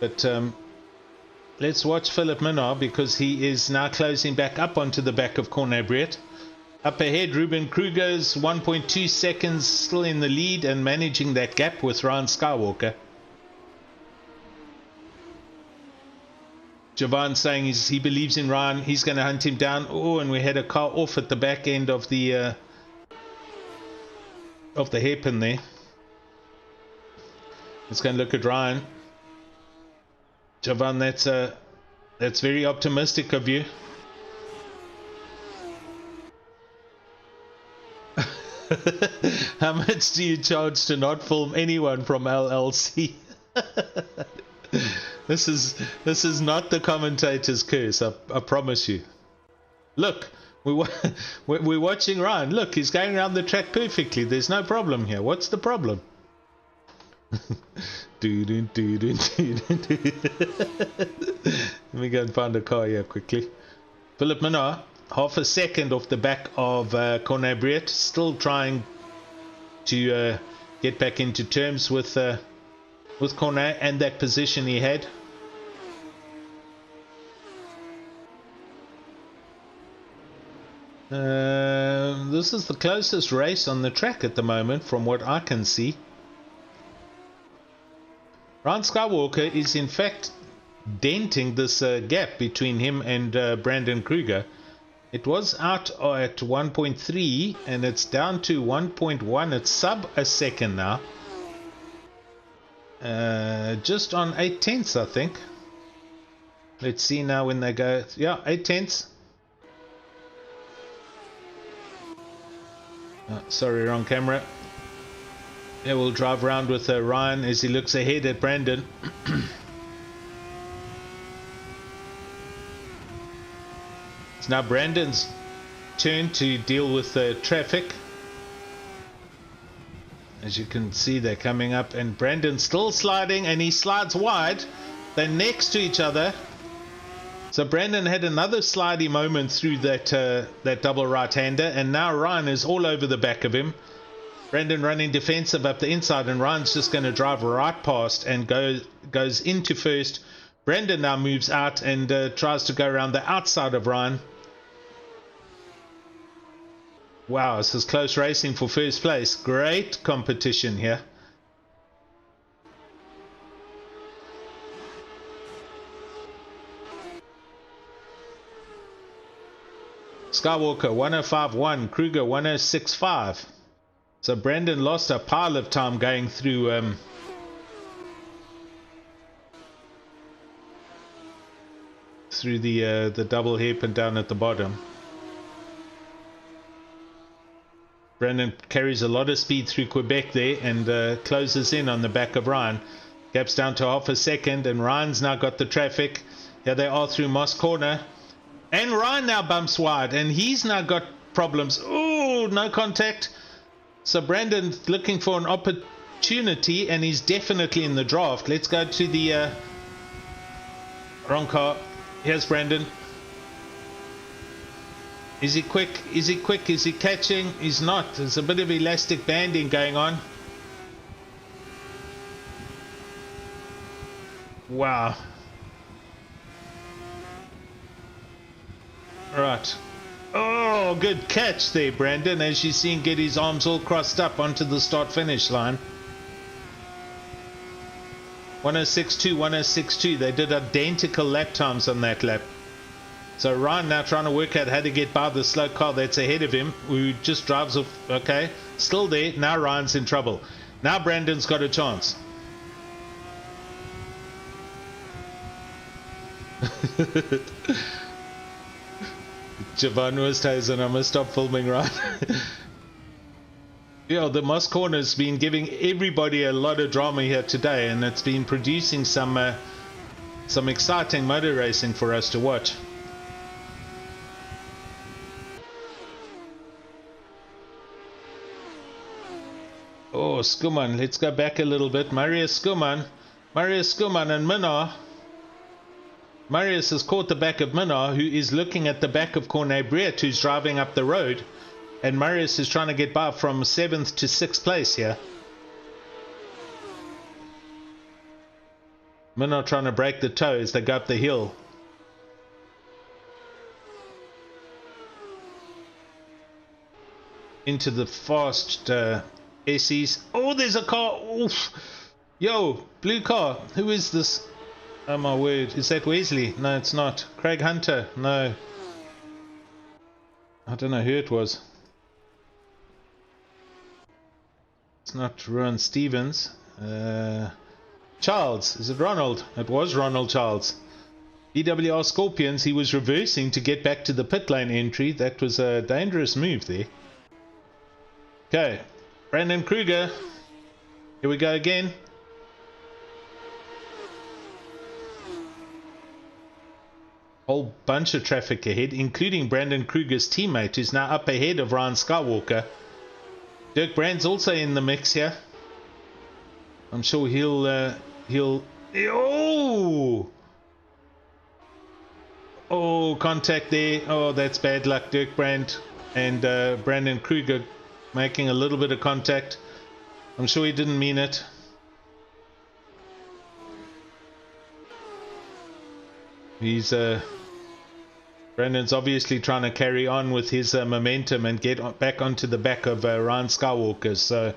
But let's watch Philip Minnaar, because he is now closing back up onto the back of Corne Brett. Up ahead, Ruben Kruger's 1.2 seconds still in the lead and managing that gap with Ryan Skywalker. Javan saying he believes in Ryan. He's going to hunt him down. Oh, and we had a car off at the back end of the hairpin there. Let's go and look at Ryan. Javan, that's very optimistic of you. How much do you charge to not film anyone from LLC? This is not the commentator's curse, I promise you. Look, we're watching Ryan. Look, he's going around the track perfectly. There's no problem here. What's the problem? Let me go and find a car here quickly. Philip Minnaar, half a second off the back of Corne Brett, still trying to get back into terms with Corne and that position he had. This is the closest race on the track at the moment from what I can see. Ryan Skywalker is in fact denting this gap between him and Brandon Kruger. It was out at 1.3 and it's down to 1.1. It's sub a second now. Just on 8/10, I think. Let's see now when they go. Yeah, 8/10. Sorry, wrong camera. Yeah, we'll drive around with Ryan as he looks ahead at Brandon. It's now Brandon's turn to deal with the traffic. As you can see, they're coming up, and Brandon's still sliding, and he slides wide. They're next to each other. So Brandon had another slidey moment through that double right-hander, and now Ryan is all over the back of him. Brandon running defensive up the inside, and Ryan's just going to drive right past and goes into first. Brandon now moves out and tries to go around the outside of Ryan. Wow, this is close racing for first place. Great competition here. Skywalker 105.1, Kruger 106.5. So Brandon lost a pile of time going through the double hairpin down at the bottom. Brandon carries a lot of speed through Quebec there and closes in on the back of Ryan. Gaps down to half a second, and Ryan's now got the traffic. Here they are through Moss Corner. And Ryan now bumps wide, and he's now got problems. Oh, no contact. So Brandon's looking for an opportunity, and he's definitely in the draft. Let's go to the wrong car. Here's Brandon. Is he quick? Is he quick? Is he catching? He's not. There's a bit of elastic banding going on. Wow. Right. Oh, good catch there, Brandon, as you see him get his arms all crossed up onto the start-finish line. 106.2, 106.2. They did identical lap times on that lap. So Ryan now trying to work out how to get by the slow car that's ahead of him, who just drives off. Okay, still there. Now Ryan's in trouble. Now Brandon's got a chance. Javon was Tyson. I must stop filming, right? Yeah, the Moss Corner's been giving everybody a lot of drama here today, and it's been producing some exciting motor racing for us to watch. Oh, Skuman, let's go back a little bit. Marius Skuman and Minnar. Marius has caught the back of Minnar, who is looking at the back of Cornet Briet, who's driving up the road. And Marius is trying to get by from 7th to 6th place here. Minnar trying to break the toe as they go up the hill. Into the fast SEs. Oh, there's a car. Oof. Yo, blue car. Who is this? Oh my word. Is that Wesley? No, it's not. Craig Hunter? No. I don't know who it was. It's not Ron Stevens. Charles. Is it Ronald? It was Ronald Charles. EWR Scorpions. He was reversing to get back to the pit lane entry. That was a dangerous move there. Okay. Brandon Kruger. Here we go again. Whole bunch of traffic ahead, including Brandon Kruger's teammate, who's now up ahead of Ryan Skywalker. Dirk Brand's also in the mix here. I'm sure he'll oh, contact there. Oh, that's bad luck. Dirk Brand and Brandon Kruger making a little bit of contact. I'm sure he didn't mean it. He's Brandon's obviously trying to carry on with his momentum and get back onto the back of Ryan Skywalker. So,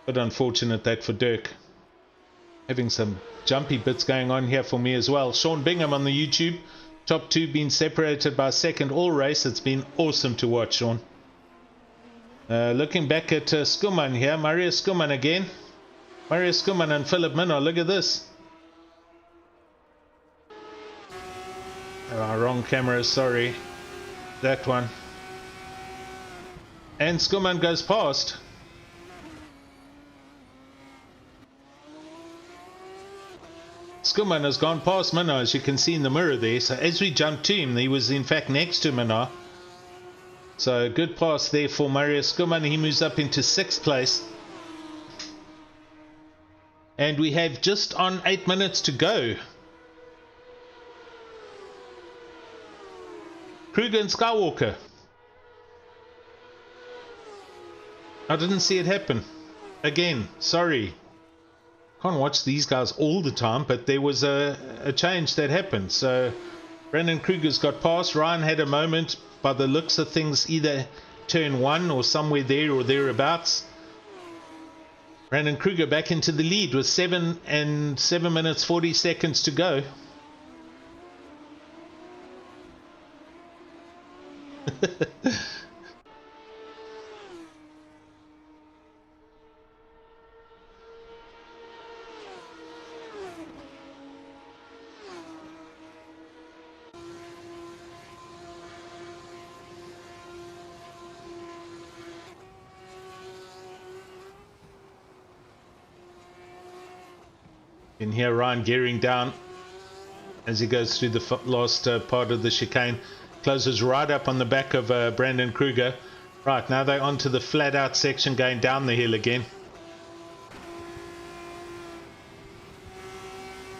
but unfortunate that for Dirk. Having some jumpy bits going on here for me as well. Sean Bingham on the YouTube. Top two being separated by a second all race. It's been awesome to watch, Sean. Looking back at Skuman here. Maria Skuman again. Maria Skuman and Philip Minnar. Look at this. Wrong camera, sorry. That one. And Skuman goes past. Skuman has gone past Minnow, as you can see in the mirror there. So as we jumped to him, he was in fact next to Minnow. So good pass there for Mario Skuman. He moves up into 6th place. And we have just on 8 minutes to go. Kruger and Skywalker. I didn't see it happen. Again, sorry. Can't watch these guys all the time, but there was a change that happened. So Brandon Kruger's got past. Ryan had a moment, by the looks of things, either turn 1 or somewhere there or thereabouts. Brandon Kruger back into the lead with 7 minutes 40 seconds to go. In here, Ryan gearing down as he goes through the last part of the chicane. Closes right up on the back of Brandon Kruger. Right, now they're onto the flat out section going down the hill again.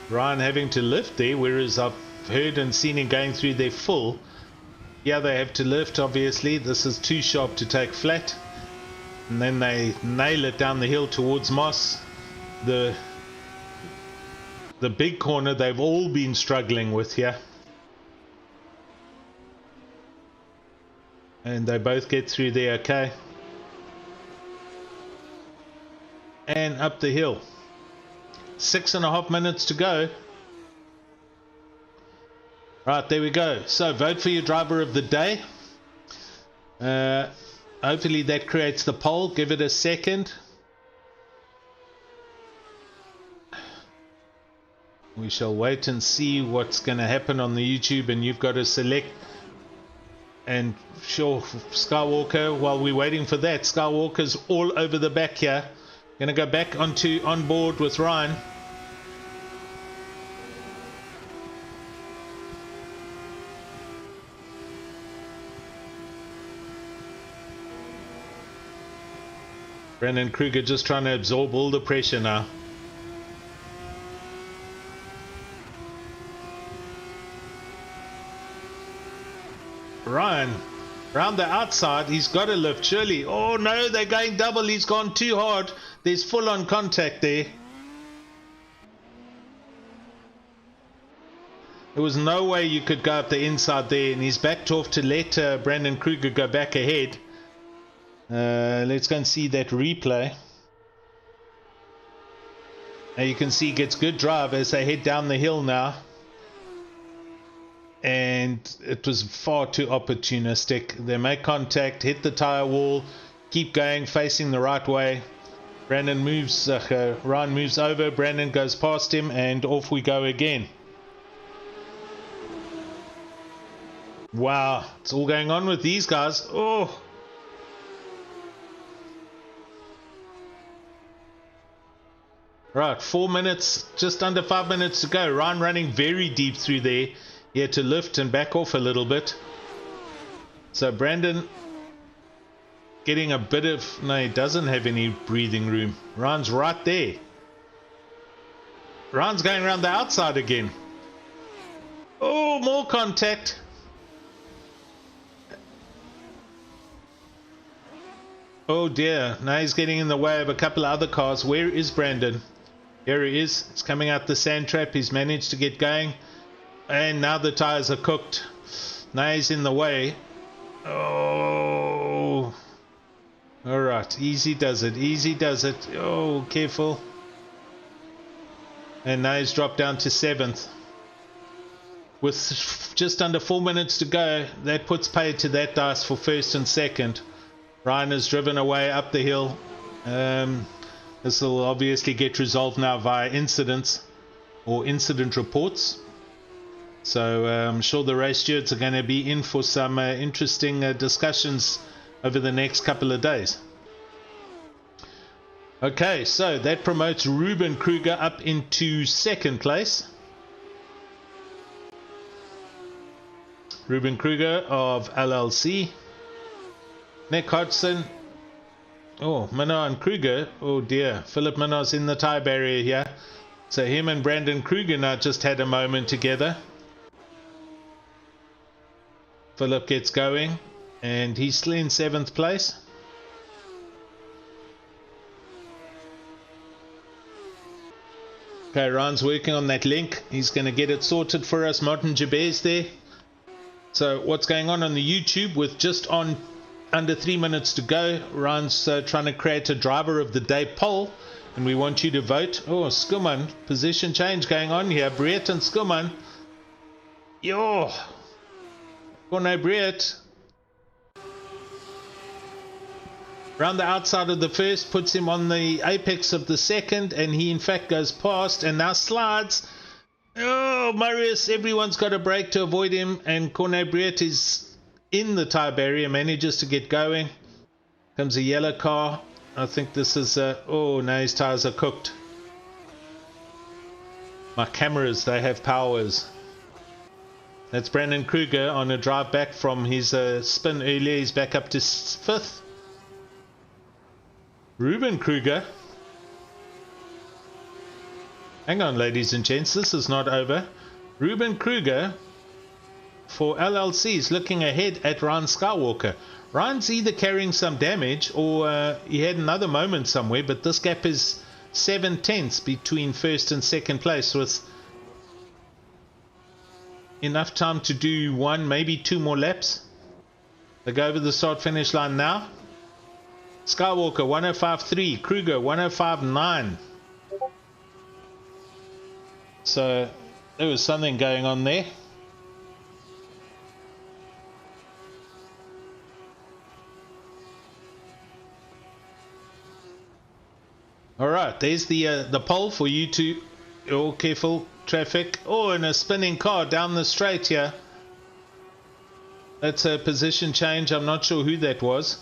Ryan having to lift there, whereas I've heard and seen him going through there full. Yeah, they have to lift, obviously. This is too sharp to take flat. And then they nail it down the hill towards Moss. The big corner they've all been struggling with here. And they both get through there okay. And up the hill. 6.5 minutes to go. Right, there we go. So vote for your driver of the day. Hopefully that creates the poll. Give it a second. We shall wait and see what's going to happen on the YouTube, and you've got to select. And sure, Skywalker, while we're waiting for that, Skywalker's all over the back here. Going to go back on board with Ryan. Brandon Kruger just trying to absorb all the pressure now. Ryan, round the outside, he's got to lift, surely. Oh no, they're going double, he's gone too hard. There's full on contact there. There was no way you could go up the inside there, and he's backed off to let Brandon Kruger go back ahead. Let's go and see that replay. Now you can see he gets good drive as they head down the hill now. And it was far too opportunistic. They make contact, hit the tire wall, keep going, facing the right way. Ryan moves over, Brandon goes past him, and off we go again. Wow, it's all going on with these guys. Oh, right, 4 minutes, just under 5 minutes to go. Ryan running very deep through there. He had to lift and back off a little bit. So Brandon getting a bit of... No, he doesn't have any breathing room. Ryan's right there. Ryan's going around the outside again. Oh, more contact. Oh dear. Now he's getting in the way of a couple of other cars. Where is Brandon? Here he is. He's coming out the sand trap. He's managed to get going. And now the tires are cooked. Now he's in the way. Oh. Alright, easy does it. Easy does it. Oh, careful. And now he's dropped down to 7th. With just under 4 minutes to go, that puts pay to that dice for 1st and 2nd. Ryan has driven away up the hill. This will obviously get resolved now via incidents or incident reports. So I'm sure the race stewards are going to be in for some interesting discussions over the next couple of days. Okay, so that promotes Ruben Kruger up into second place. Ruben Kruger of LLC. Nick Hodgson. Oh, Minnaar and Kruger. Oh dear, Philip Minnaar's in the tie barrier here. So him and Brandon Kruger now just had a moment together. Philip gets going, and he's still in 7th place. Okay, Ryan's working on that link. He's going to get it sorted for us. Martin Jabez there. So what's going on the YouTube with just on under 3 minutes to go? Ryan's trying to create a driver of the day poll, and we want you to vote. Oh, Skuman, position change going on here. Briet and Skuman. Yo, Corne Briet. Round the outside of the first, puts him on the apex of the second, and he in fact goes past and now slides. Oh, Marius, everyone's got a break to avoid him, and Corne Briet is in the tie barrier, manages to get going. Comes a yellow car. I think this is oh no, his tires are cooked. My cameras, they have powers. That's Brandon Kruger on a drive back from his spin earlier. He's back up to 5th. Ruben Kruger. Hang on, ladies and gents, this is not over. Ruben Kruger for LLC is looking ahead at Ryan Skywalker. Ryan's either carrying some damage or he had another moment somewhere, but this gap is 7/10 between 1st and 2nd place, with enough time to do 1, maybe 2 more laps. They go over the start finish line now. Skywalker 105.3, Kruger 105.9. So there was something going on there. All right, there's the poll for you to. Oh, careful, traffic. Oh, and a spinning car down the straight here. That's a position change. I'm not sure who that was.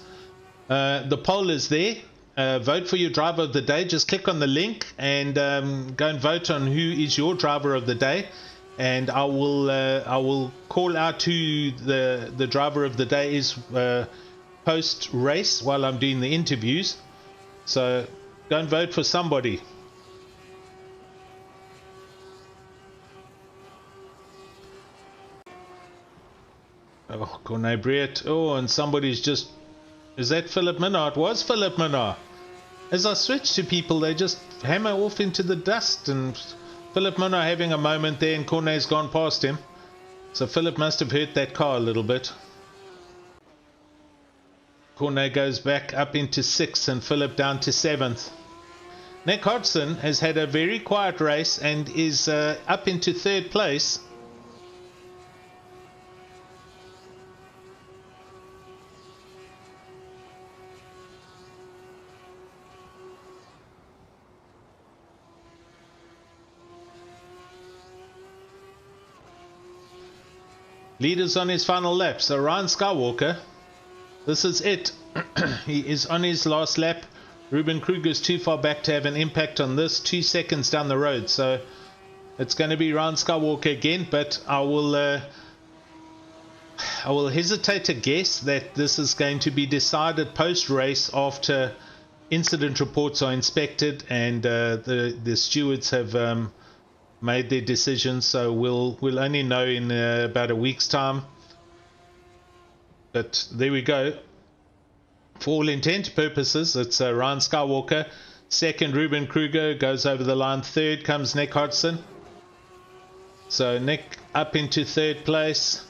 The poll is there. Vote for your driver of the day. Just click on the link and go and vote on who is your driver of the day. And I will call out who the driver of the day is post race while I'm doing the interviews. So go and vote for somebody. Oh, Corne Briet. Oh, and somebody's just. Is that Philip Minnaar? It was Philip Minnaar. As I switch to people, they just hammer off into the dust, and Philip Minnaar having a moment there, and Corne's gone past him. So Philip must have hurt that car a little bit. Corne goes back up into 6th and Philip down to 7th. Nick Hodgson has had a very quiet race and is up into 3rd place. Leaders on his final lap. So Ryan Skywalker, this is it. He is on his last lap. Ruben Kruger's too far back to have an impact on this. 2 seconds down the road. So it's going to be Ryan Skywalker again. But I will hesitate to guess that this is going to be decided post-race after incident reports are inspected and the stewards have made their decisions, so we'll only know in about a week's time. But there we go. For all intent purposes, it's Ryan Skywalker. 2nd, Ruben Kruger goes over the line. 3rd comes Nick Hodgson. So Nick up into 3rd place.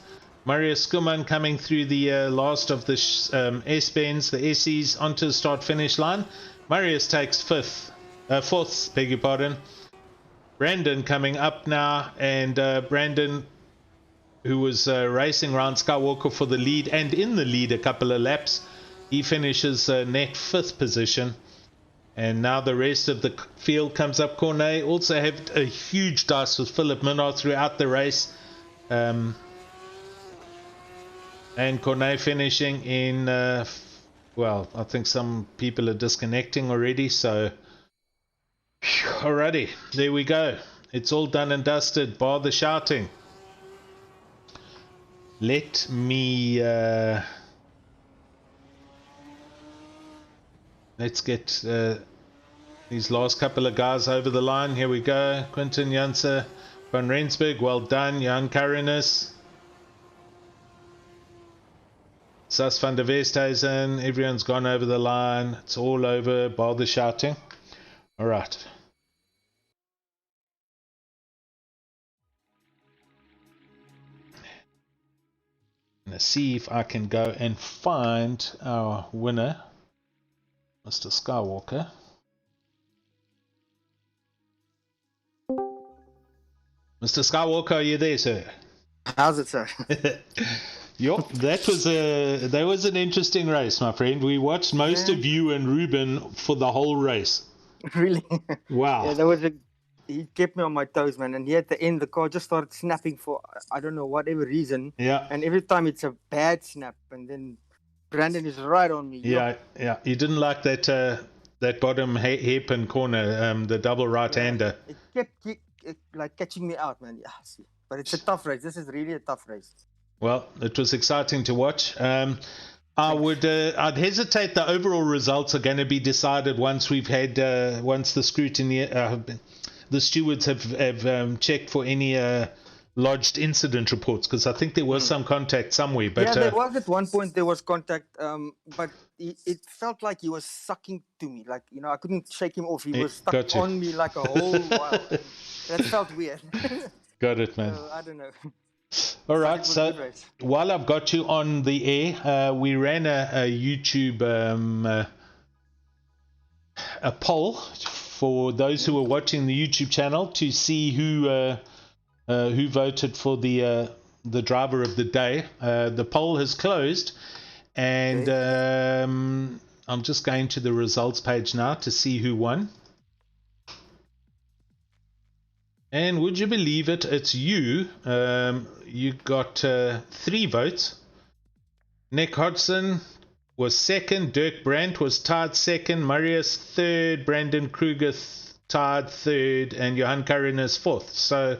Marius Skuman coming through the last of the S-Bends, the SEs, onto the start-finish line. Marius takes 4th, beg your pardon. Brandon coming up now, and Brandon, who was racing Ryan Skywalker for the lead and in the lead a couple of laps, he finishes net 5th position. And now the rest of the field comes up. Corne also had a huge dice with Philip Minnaar throughout the race. And Cornet finishing in, well, I think some people are disconnecting already, so alrighty, there we go. It's all done and dusted, bar the shouting. Let me let's get these last couple of guys over the line. Here we go. Quinten Janse van Rensburg, well done. Jan Karinus, Sas van der Westhuizen, everyone's gone over the line. It's all over, bar the shouting. All right. Let's see if I can go and find our winner, Mr. Skywalker. Mr. Skywalker, are you there, sir? How's it, sir? Yup, that was an interesting race, my friend. We watched most of you and Ruben for the whole race. Really? Wow. Yeah, he kept me on my toes, man. And here at the end, the car just started snapping for, I don't know, whatever reason. Yeah. And every time it's a bad snap, and then Brandon is right on me. Yeah. You didn't like that bottom hairpin corner, the double right-hander. It kept like catching me out, man. Yeah, see. But it's a tough race. This is really a tough race. Well, it was exciting to watch. I'd hesitate. The overall results are going to be decided once we've had once the scrutiny, the stewards have checked for any lodged incident reports, because I think there was some contact somewhere. But there was at one point there was contact, but it felt like he was sucking to me. Like, I couldn't shake him off. He was stuck on me like a whole while. That felt weird. Got it, man. I don't know. All right, so while I've got you on the air, we ran a YouTube a poll for those who were watching the YouTube channel to see who voted for the driver of the day. The poll has closed, and I'm just going to the results page now to see who won. And would you believe it? It's you. You got 3 votes. Nick Hodgson was second. Dirk Brandt was tied second. Marius third. Brandon Kruger tied third. And Johan Karinus fourth. So,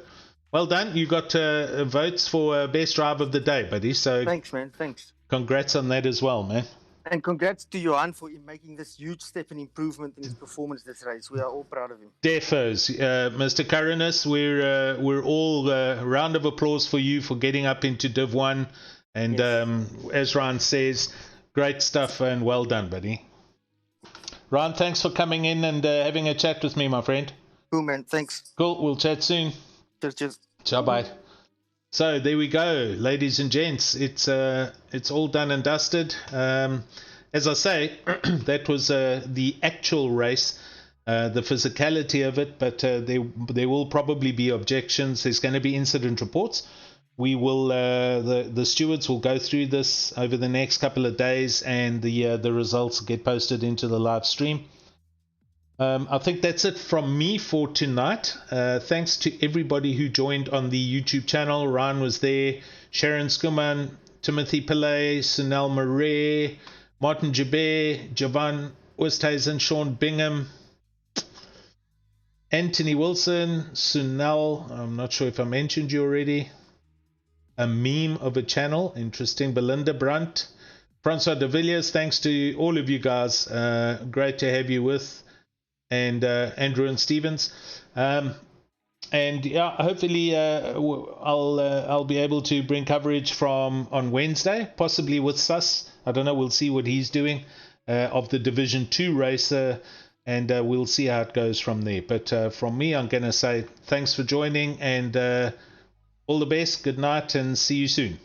well done. You got votes for best driver of the day, buddy. So, thanks, man. Thanks. Congrats on that as well, man. And congrats to Johan for making this huge step in improvement in his performance this race. We are all proud of him. Defos, Mr. Karinus, we're all round of applause for you for getting up into Div 1. And as Ryan says, great stuff and well done, buddy. Ryan, thanks for coming in and having a chat with me, my friend. Cool, man. Thanks. Cool. We'll chat soon. Cheers. Ciao, bye. So there we go, ladies and gents. It's all done and dusted. As I say, that was the actual race, the physicality of it. But there will probably be objections. There's going to be incident reports. We will the stewards will go through this over the next couple of days, and the results get posted into the live stream. I think that's it from me for tonight. Thanks to everybody who joined on the YouTube channel. Ryan was there, Sharon Skuman, Timothy Pillay, Sunel Marais, Martin Jabert, Javan Oosthuizen, Sean Bingham, Anthony Wilson, Sunel, I'm not sure if I mentioned you already, a meme of a channel, interesting, Belinda Brunt, Francois de Villiers, thanks to all of you guys. Great to have you with. And Andrew and Stevens, and yeah, hopefully I'll be able to bring coverage on Wednesday, possibly with Sus. I don't know. We'll see what he's doing of the Division 2 race, and we'll see how it goes from there. But from me, I'm going to say thanks for joining, and all the best. Good night, and see you soon.